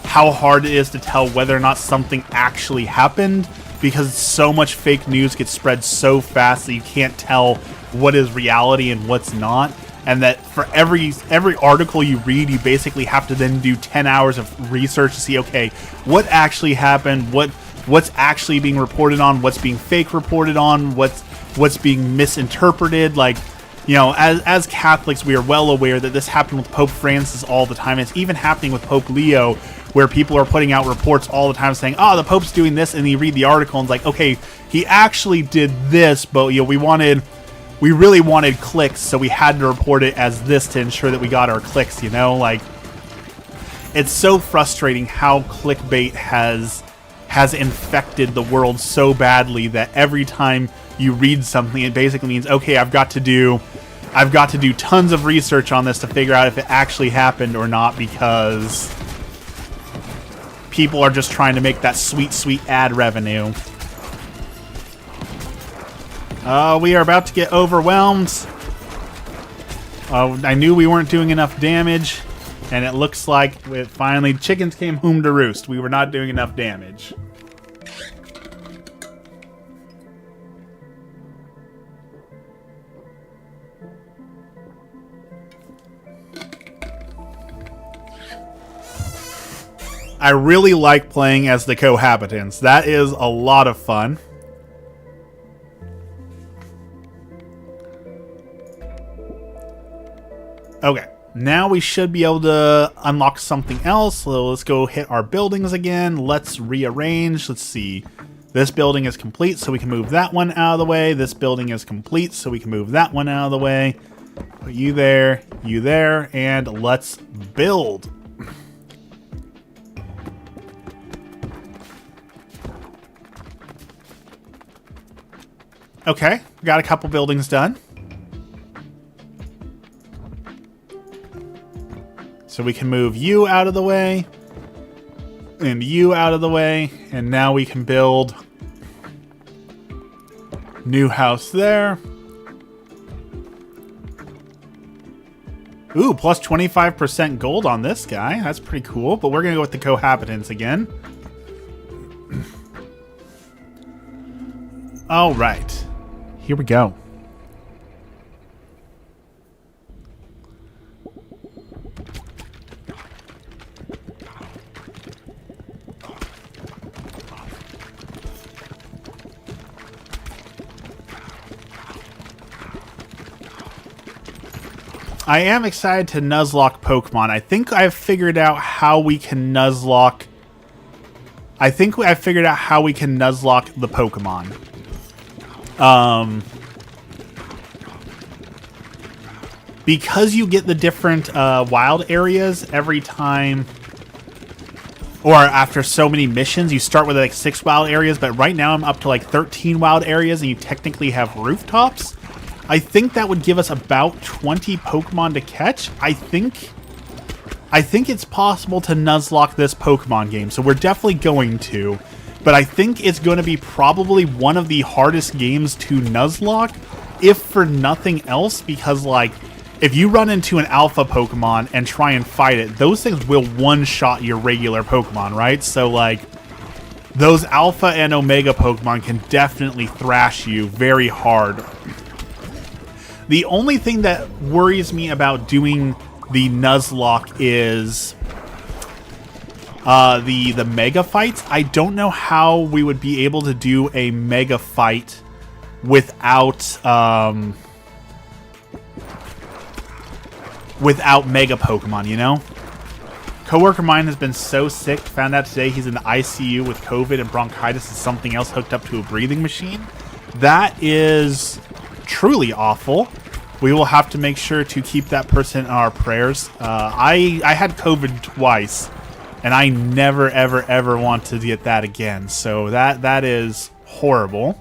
how hard it is to tell whether or not something actually happened, because so much fake news gets spread so fast that you can't tell what is reality and what's not. And that for every article you read, you basically have to then do 10 hours of research to see, okay, what actually happened, what's actually being reported on, what's being fake reported on, what's being misinterpreted. Like, you know, as Catholics, we are well aware that this happened with Pope Francis all the time. It's even happening with Pope Leo, where people are putting out reports all the time saying, oh, the Pope's doing this, and you read the article and it's like, okay, he actually did this, but you know, we really wanted clicks, so we had to report it as this to ensure that we got our clicks, you know? Like, it's so frustrating how clickbait has infected the world so badly that every time you read something, it basically means, okay, I've got to do tons of research on this to figure out if it actually happened or not, because people are just trying to make that sweet, sweet ad revenue. We are about to get overwhelmed. I knew we weren't doing enough damage, and it looks like finally chickens came home to roost. We were not doing enough damage. I really like playing as the cohabitants. That is a lot of fun. Okay, now we should be able to unlock something else. So let's go hit our buildings again. Let's rearrange. Let's see. This building is complete, so we can move that one out of the way. This building is complete, so we can move that one out of the way. Put you there, and let's build. Okay, got a couple buildings done. So we can move you out of the way, and you out of the way, and now we can build new house there. Ooh, plus 25% gold on this guy. That's pretty cool, but we're going to go with the cohabitants again. All right, here we go. I am excited to Nuzlocke Pokemon. I think I've figured out how we can Nuzlocke. I've figured out how we can Nuzlocke the Pokemon. Because you get the different wild areas every time, or after so many missions, you start with like 6 wild areas, but right now I'm up to like 13 wild areas, and you technically have rooftops. I think that would give us about 20 Pokemon to catch. I think it's possible to Nuzlocke this Pokemon game, so we're definitely going to. But I think it's going to be probably one of the hardest games to Nuzlocke, if for nothing else, because like, if you run into an alpha Pokemon and try and fight it, those things will one-shot your regular Pokemon, right? So like, those alpha and omega Pokemon can definitely thrash you very hard. The only thing that worries me about doing the Nuzlocke is the mega fights. I don't know how we would be able to do a mega fight without mega Pokemon, you know? Coworker mine has been so sick. Found out today he's in the ICU with COVID and bronchitis and something else hooked up to a breathing machine. That is truly awful. We will have to make sure to keep that person in our prayers. I had COVID twice, and I never, ever, ever want to get that again. So that is horrible.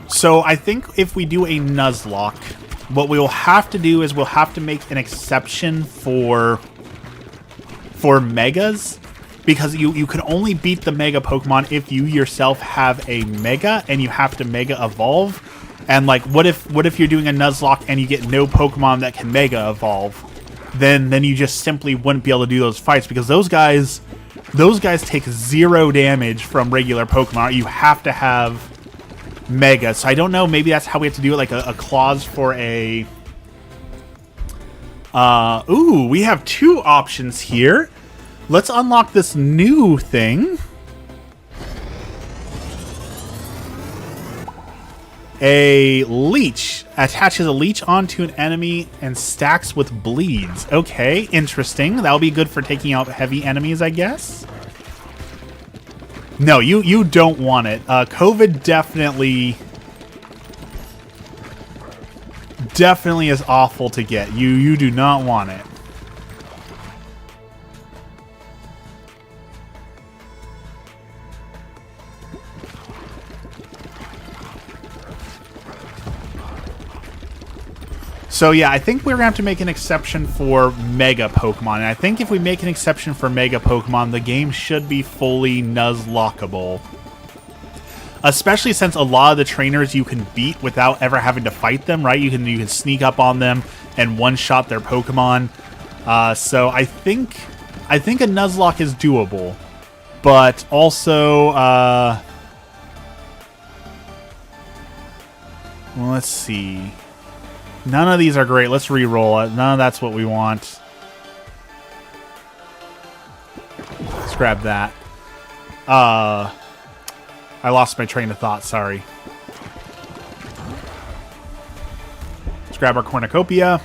So I think if we do a Nuzlocke, what we will have to do is we'll have to make an exception for megas, because you can only beat the mega Pokemon if you yourself have a mega and you have to mega evolve. And like, what if you're doing a Nuzlocke and you get no Pokemon that can mega evolve? Then you just simply wouldn't be able to do those fights, because those guys take 0 damage from regular Pokemon. You have to have mega. So I don't know, maybe that's how we have to do it, like a clause for a... ooh, we have 2 options here. Let's unlock this new thing. A leech. Attaches a leech onto an enemy and stacks with bleeds. Okay, interesting. That'll be good for taking out heavy enemies, I guess. No, you don't want it. COVID definitely is awful to get. You do not want it. So yeah, I think we're going to have to make an exception for Mega Pokemon. And I think if we make an exception for Mega Pokemon, the game should be fully Nuzlockable. Especially since a lot of the trainers you can beat without ever having to fight them, right? You can sneak up on them and one-shot their Pokemon. So I think a Nuzlocke is doable. But also, well, let's see. None of these are great. Let's re-roll it. None of that's what we want. Let's grab that. I lost my train of thought. Sorry. Let's grab our cornucopia.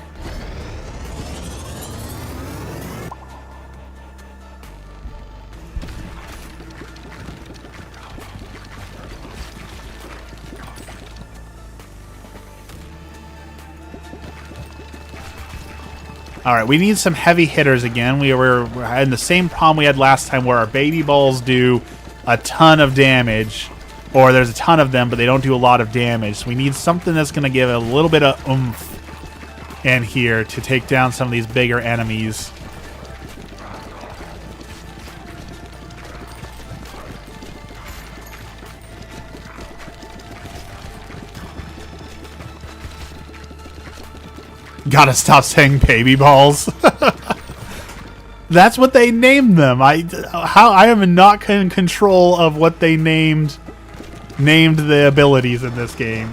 Alright, we need some heavy hitters again. We're in the same problem we had last time, where our baby balls do a ton of damage. Or there's a ton of them, but they don't do a lot of damage. So we need something that's going to give a little bit of oomph in here to take down some of these bigger enemies. Gotta stop saying baby balls. That's what they named them. I am not in control of what they named the abilities in this game.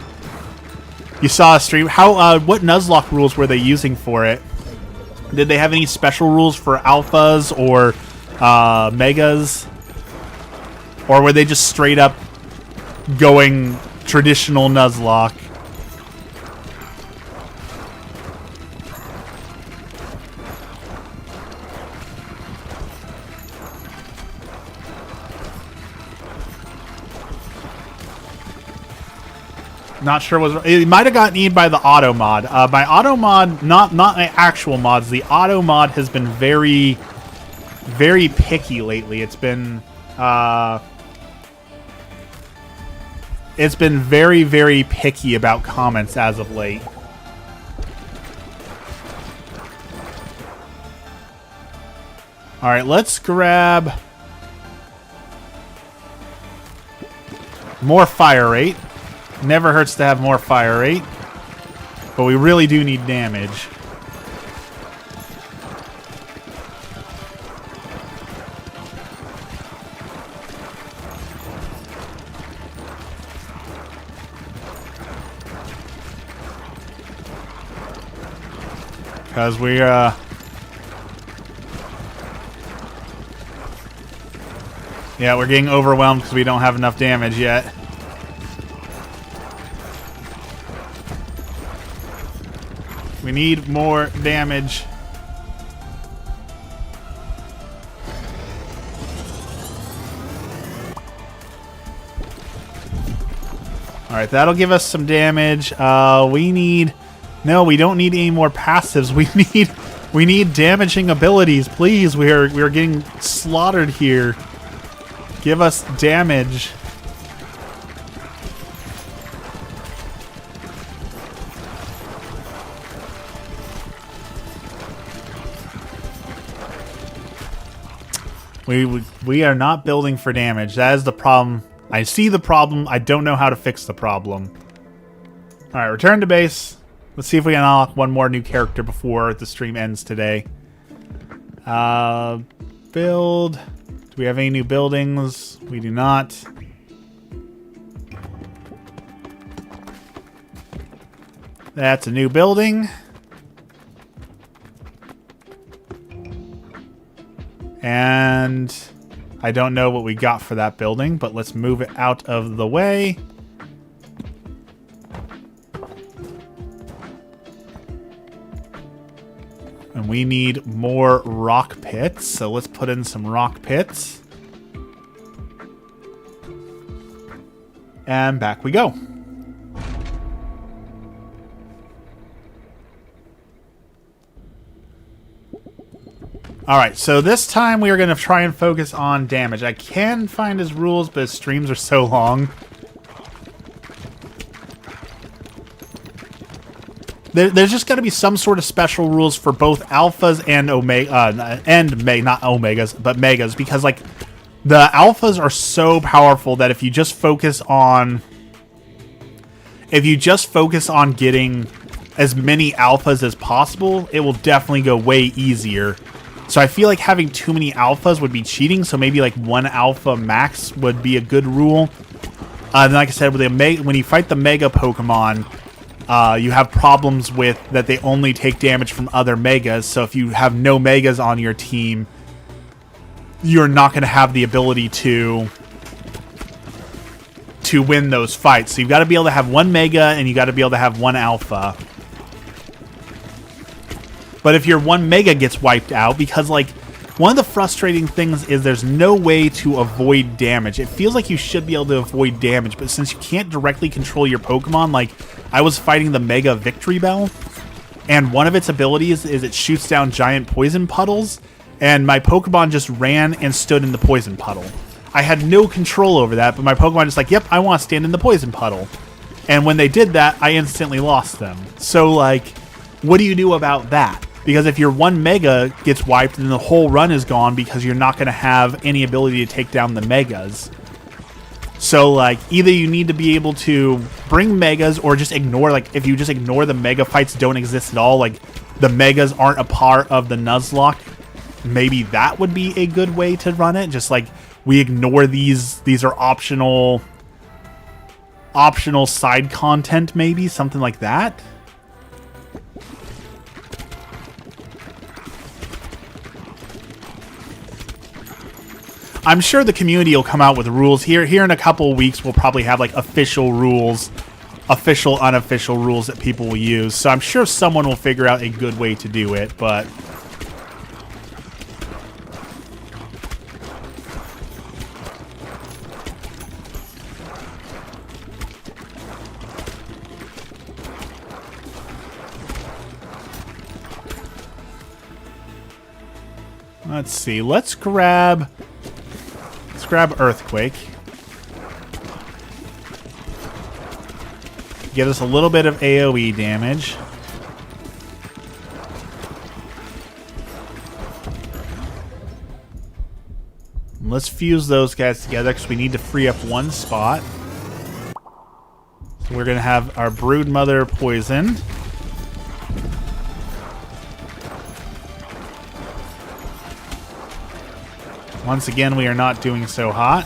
You saw a stream. What Nuzlocke rules were they using for it? Did they have any special rules for alphas or megas? Or were they just straight up going traditional Nuzlocke? Not sure it might have gotten eaten by the auto mod. By auto mod, not my actual mods. The auto mod has been very, very picky lately. It's been very, very picky about comments as of late. All right, let's grab more fire rate. Never hurts to have more fire rate. But we really do need damage. Because we, yeah, we're getting overwhelmed because we don't have enough damage yet. We need more damage. Alright, that'll give us some damage. We need... No, we don't need any more passives. We need damaging abilities. Please, we are getting slaughtered here. Give us damage. We are not building for damage. That is the problem. I see the problem. I don't know how to fix the problem. All right, return to base. Let's see if we can unlock one more new character before the stream ends today. Build. Do we have any new buildings? We do not. That's a new building. And I don't know what we got for that building, but let's move it out of the way. And we need more rock pits, so let's put in some rock pits. And back we go. Alright, so this time we are going to try and focus on damage. I can find his rules, but his streams are so long. There's just got to be some sort of special rules for both alphas and not omegas, but megas, because like the alphas are so powerful that if you just focus on getting as many alphas as possible, it will definitely go way easier. So I feel like having too many alphas would be cheating, so maybe like one alpha max would be a good rule. And like I said, with when you fight the Mega Pokemon, you have problems with that they only take damage from other Megas, so if you have no Megas on your team, you're not going to have the ability to win those fights. So you've got to be able to have one Mega, and you got to be able to have one Alpha. But if your one Mega gets wiped out, because like one of the frustrating things is there's no way to avoid damage. It feels like you should be able to avoid damage, but since you can't directly control your Pokemon, like I was fighting the Mega Victory Bell, and one of its abilities is it shoots down giant poison puddles, and my Pokemon just ran and stood in the poison puddle. I had no control over that, but my Pokemon just like, yep, I want to stand in the poison puddle. And when they did that, I instantly lost them. So like, what do you do about that? Because if your one Mega gets wiped, then the whole run is gone because you're not going to have any ability to take down the Megas. So, like, either you need to be able to bring Megas or just ignore, like, if you just ignore the Mega fights don't exist at all, like, the Megas aren't a part of the Nuzlocke, maybe that would be a good way to run it. Just, like, we ignore these are optional side content, maybe, something like that. I'm sure the community will come out with rules. Here in a couple of weeks, we'll probably have like official rules, official, unofficial rules that people will use. So I'm sure someone will figure out a good way to do it, but let's see. Let's grab Earthquake. Get us a little bit of AoE damage. Let's fuse those guys together because we need to free up one spot. So we're going to have our Broodmother poison. Once again, we are not doing so hot.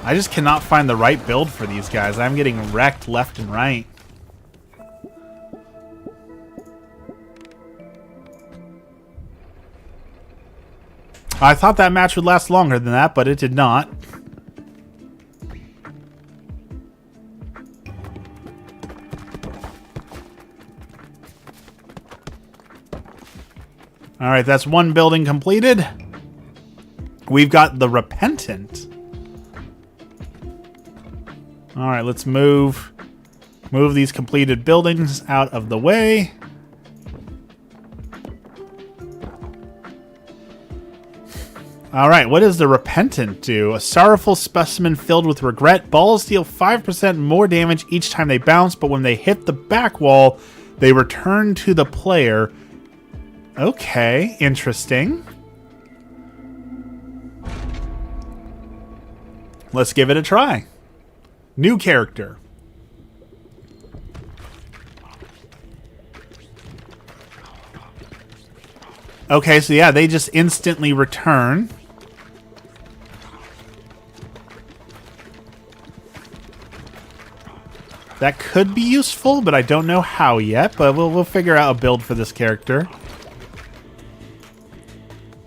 I just cannot find the right build for these guys. I'm getting wrecked left and right. I thought that match would last longer than that, but it did not. Alright, that's one building completed. We've got the Repentant. Alright, let's move these completed buildings out of the way. Alright, what does the Repentant do? A sorrowful specimen filled with regret. Balls deal 5% more damage each time they bounce, but when they hit the back wall, they return to the player. Okay, interesting. Let's give it a try. New character. Okay, so yeah, they just instantly return. That could be useful, but I don't know how yet. But we'll figure out a build for this character.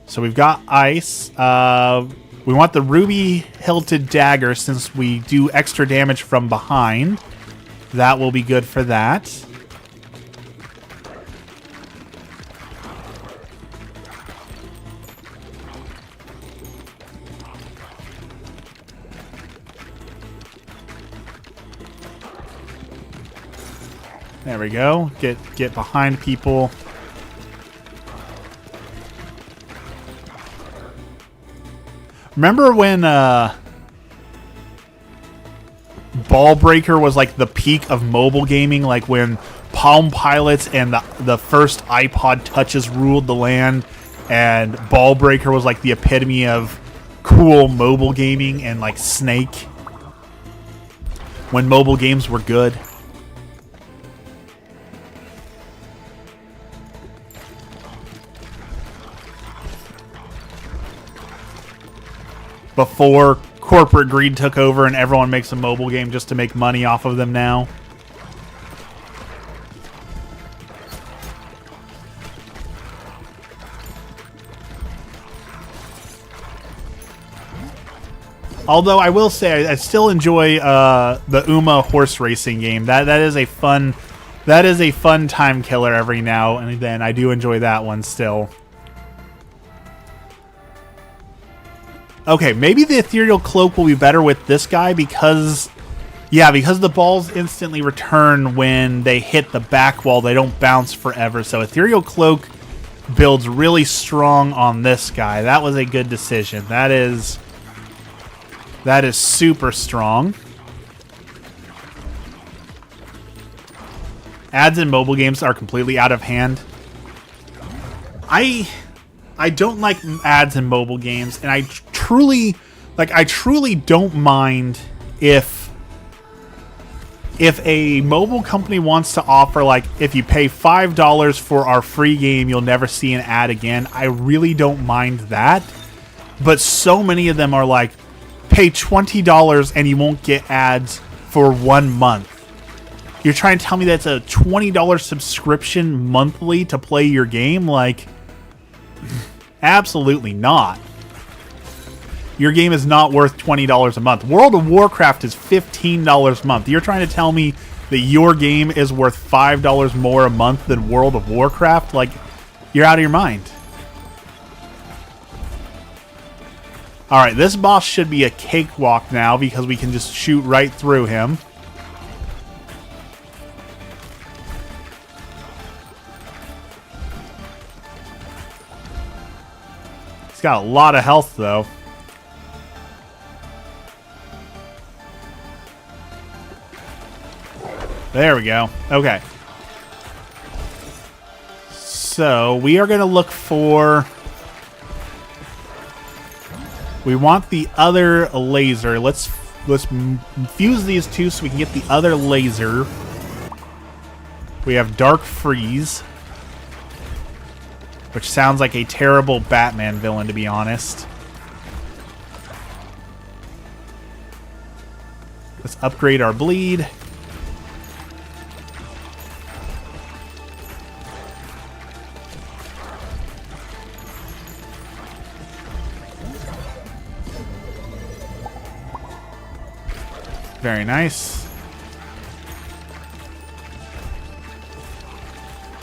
So we've got ice. We want the ruby-hilted dagger since we do extra damage from behind. That will be good for that. There we go. Get behind people. Remember when Ball Breaker was like the peak of mobile gaming, like when Palm Pilots and the first iPod Touches ruled the land, and Ball Breaker was like the epitome of cool mobile gaming and like Snake when mobile games were good. Before corporate greed took over and everyone makes a mobile game just to make money off of them now. Although I will say I still enjoy the Uma horse racing game. That is a fun time killer every now and then. I do enjoy that one still. Okay, maybe the Ethereal Cloak will be better with this guy because the balls instantly return when they hit the back wall. They don't bounce forever. So Ethereal Cloak builds really strong on this guy. That was a good decision. That is super strong. Ads in mobile games are completely out of hand. I don't like ads in mobile games, and I truly don't mind if a mobile company wants to offer, like, if you pay $5 for our free game, you'll never see an ad again. I really don't mind that. But so many of them are like, pay $20 and you won't get ads for 1 month. You're trying to tell me that's a $20 subscription monthly to play your game? Like, absolutely not. Your game is not worth $20 a month. World of Warcraft is $15 a month. You're trying to tell me that your game is worth $5 more a month than World of Warcraft? Like, you're out of your mind. Alright, this boss should be a cakewalk now because we can just shoot right through him. He's got a lot of health, though. There we go. Okay. So, we are going to look for... We want the other laser. Let's fuse these two so we can get the other laser. We have Dark Freeze, which sounds like a terrible Batman villain, to be honest. Let's upgrade our bleed. Very nice.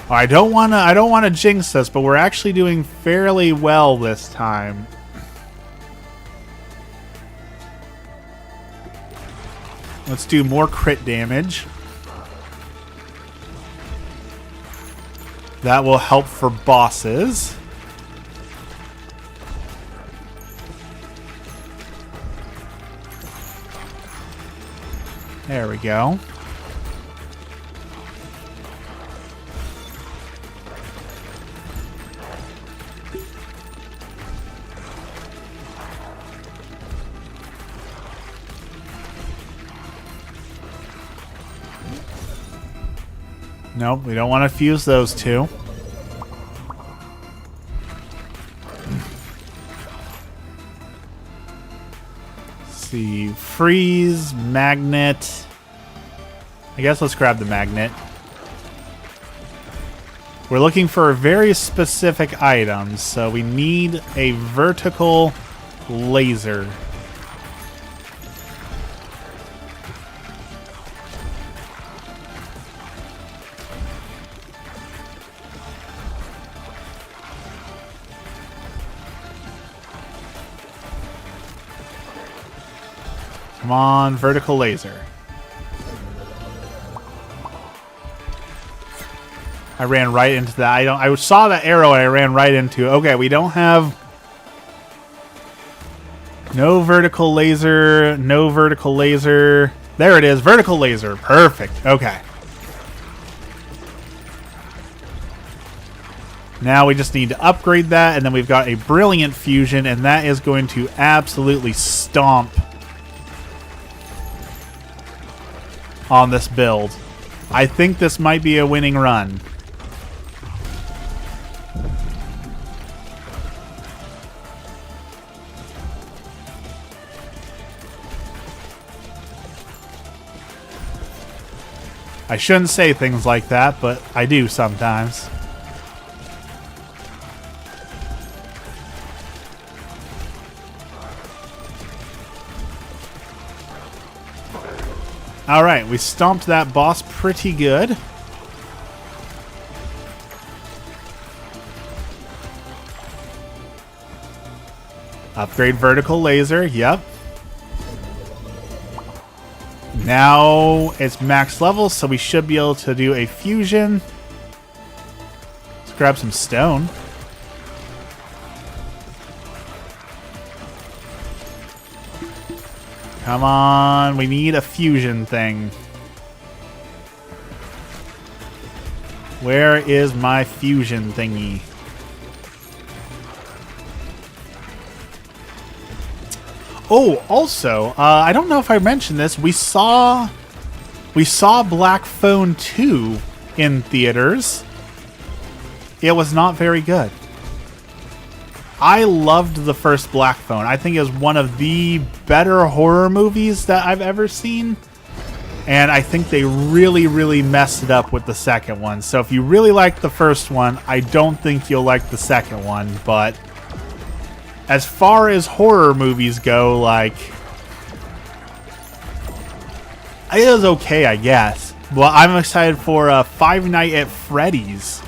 Oh, I don't wanna jinx us, but we're actually doing fairly well this time. Let's do more crit damage. That will help for bosses. There we go. Nope, we don't want to fuse those two. Let's see, freeze, magnet. I guess let's grab the magnet. We're looking for very specific items, so we need a vertical laser. Come on, vertical laser. I ran right into that. I saw that arrow and I ran right into it. Okay, we don't have no vertical laser, no vertical laser. There it is, vertical laser. Perfect. Okay. Now we just need to upgrade that, and then we've got a brilliant fusion, and that is going to absolutely stomp on this build. I think this might be a winning run. I shouldn't say things like that, but I do sometimes. Alright, we stomped that boss pretty good. Upgrade vertical laser, yep. Now it's max level, so we should be able to do a fusion. Let's grab some stone. Come on, we need a fusion thing. Where is my fusion thingy? Oh, also, I don't know if I mentioned this. We saw Black Phone 2 in theaters. It was not very good. I loved the first Black Phone. I think it was one of the better horror movies that I've ever seen. And I think they really, really messed it up with the second one. So if you really liked the first one, I don't think you'll like the second one. But as far as horror movies go, like, it was okay, I guess. Well, I'm excited for Five Nights at Freddy's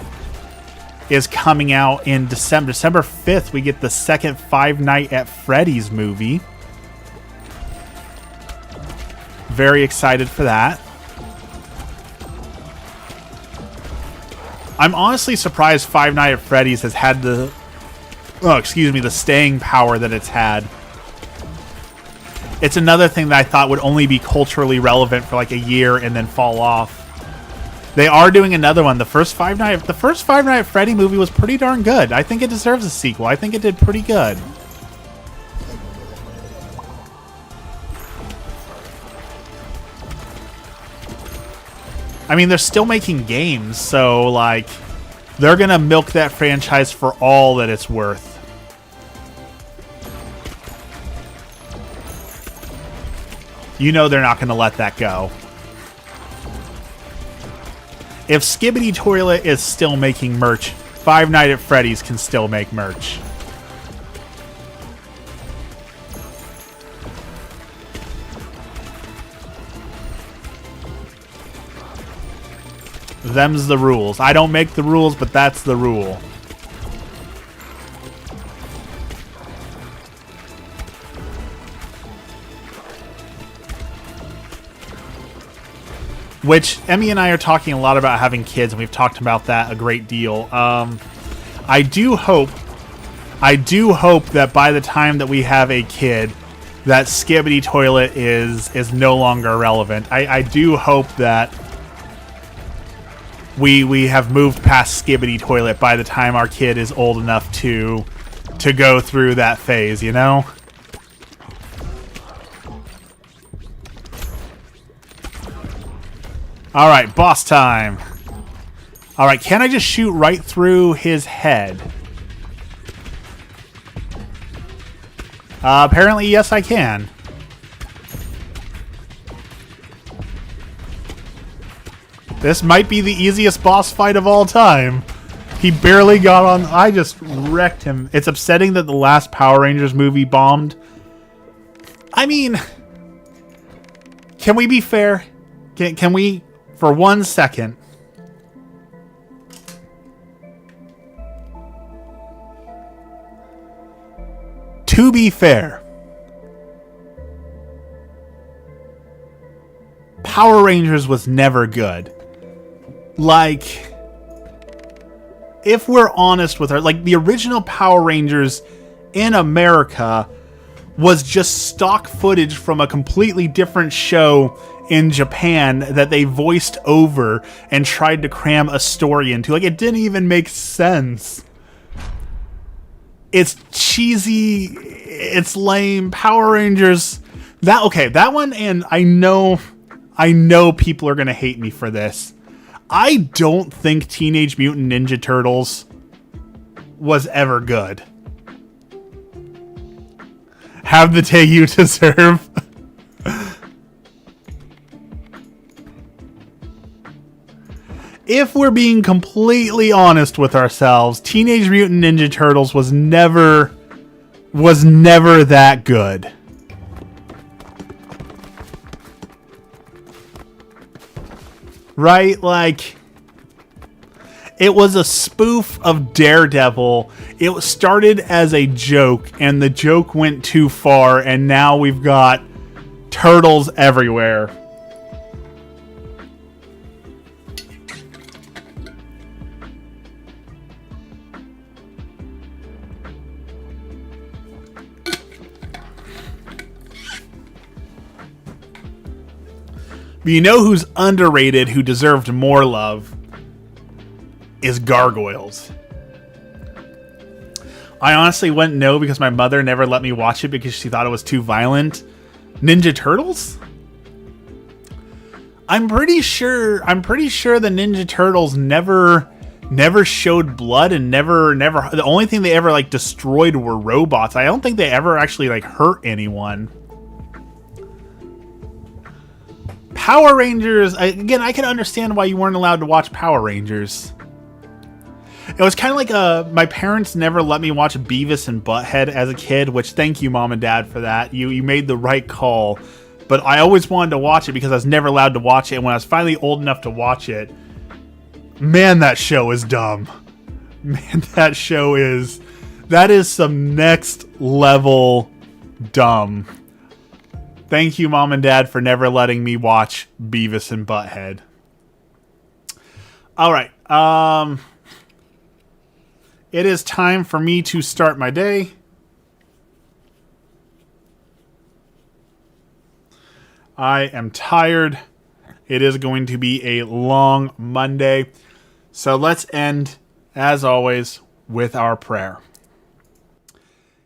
is coming out in December. December 5th, we get the second Five Nights at Freddy's movie. Very excited for that. I'm honestly surprised Five Nights at Freddy's has had the staying power that it's had. It's another thing that I thought would only be culturally relevant for like a year and then fall off. They are doing another one. The first Five Nights at Freddy movie was pretty darn good. I think it deserves a sequel. I think it did pretty good. I mean, they're still making games, so like they're gonna milk that franchise for all that it's worth. You know they're not gonna let that go. If Skibidi Toilet is still making merch, Five Nights at Freddy's can still make merch. Them's the rules. I don't make the rules, but that's the rule. Which, Emmy and I are talking a lot about having kids, and we've talked about that a great deal. I do hope that by the time that we have a kid, that Skibbity Toilet is no longer relevant. I do hope that we have moved past Skibbity Toilet by the time our kid is old enough to go through that phase, you know? Alright, boss time. Alright, can I just shoot right through his head? Apparently, yes, I can. This might be the easiest boss fight of all time. He barely got on. I just wrecked him. It's upsetting that the last Power Rangers movie bombed. I mean, can we be fair? Can we, for 1 second... To be fair, Power Rangers was never good. Like, if we're honest with her, like the original Power Rangers in America was just stock footage from a completely different show in Japan that they voiced over and tried to cram a story into. Like, it didn't even make sense. It's cheesy. It's lame. Power Rangers. That one, and I know people are going to hate me for this. I don't think Teenage Mutant Ninja Turtles was ever good. Have the day you deserve. If we're being completely honest with ourselves, Teenage Mutant Ninja Turtles was never that good. Right? Like, it was a spoof of Daredevil. It started as a joke, and the joke went too far, and now we've got turtles everywhere. But you know who's underrated, who deserved more love, is Gargoyles. I honestly wouldn't know because my mother never let me watch it because she thought it was too violent. Ninja Turtles? I'm pretty sure the Ninja Turtles never showed blood and never the only thing they ever like destroyed were robots. I don't think they ever actually like hurt anyone. Power Rangers, again, I can understand why you weren't allowed to watch Power Rangers. It was kind of like my parents never let me watch Beavis and Butthead as a kid, which thank you, Mom and Dad, for that. You made the right call. But I always wanted to watch it because I was never allowed to watch it. And when I was finally old enough to watch it, man, that show is dumb. Man, that is some next level dumb. Thank you, Mom and Dad, for never letting me watch Beavis and Butthead. All right. It is time for me to start my day. I am tired. It is going to be a long Monday. So let's end, as always, with our prayer.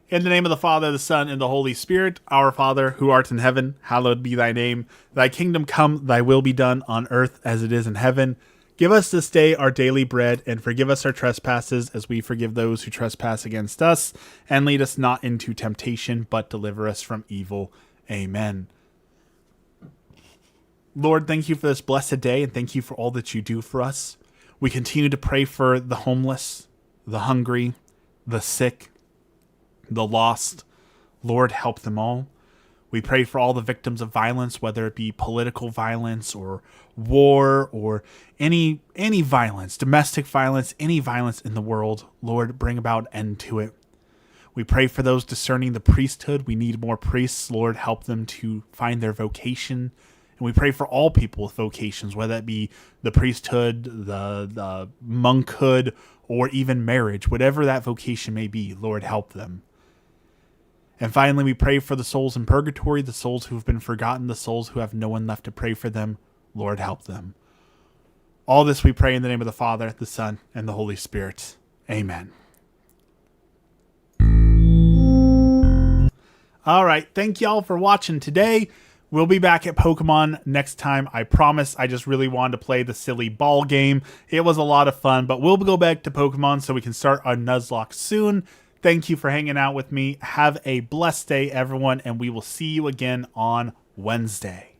In the name of the Father, the Son, and the Holy Spirit, our Father, who art in heaven, hallowed be thy name. Thy kingdom come, thy will be done on earth as it is in heaven. Give us this day our daily bread, and forgive us our trespasses as we forgive those who trespass against us. And lead us not into temptation, but deliver us from evil. Amen. Lord, thank you for this blessed day, and thank you for all that you do for us. We continue to pray for the homeless, the hungry, the sick, the lost. Lord, help them all. We pray for all the victims of violence, whether it be political violence or war or any violence, domestic violence, any violence in the world. Lord, bring about an end to it. We pray for those discerning the priesthood. We need more priests. Lord, help them to find their vocation. And we pray for all people with vocations, whether it be the priesthood, the monkhood, or even marriage, whatever that vocation may be. Lord, help them. And finally, we pray for the souls in purgatory, the souls who have been forgotten, the souls who have no one left to pray for them. Lord, help them. All this we pray in the name of the Father, the Son, and the Holy Spirit. Amen. All right. Thank y'all for watching today. We'll be back at Pokemon next time. I promise. I just really wanted to play the silly ball game. It was a lot of fun, but we'll go back to Pokemon so we can start our Nuzlocke soon. Thank you for hanging out with me. Have a blessed day, everyone, and we will see you again on Wednesday.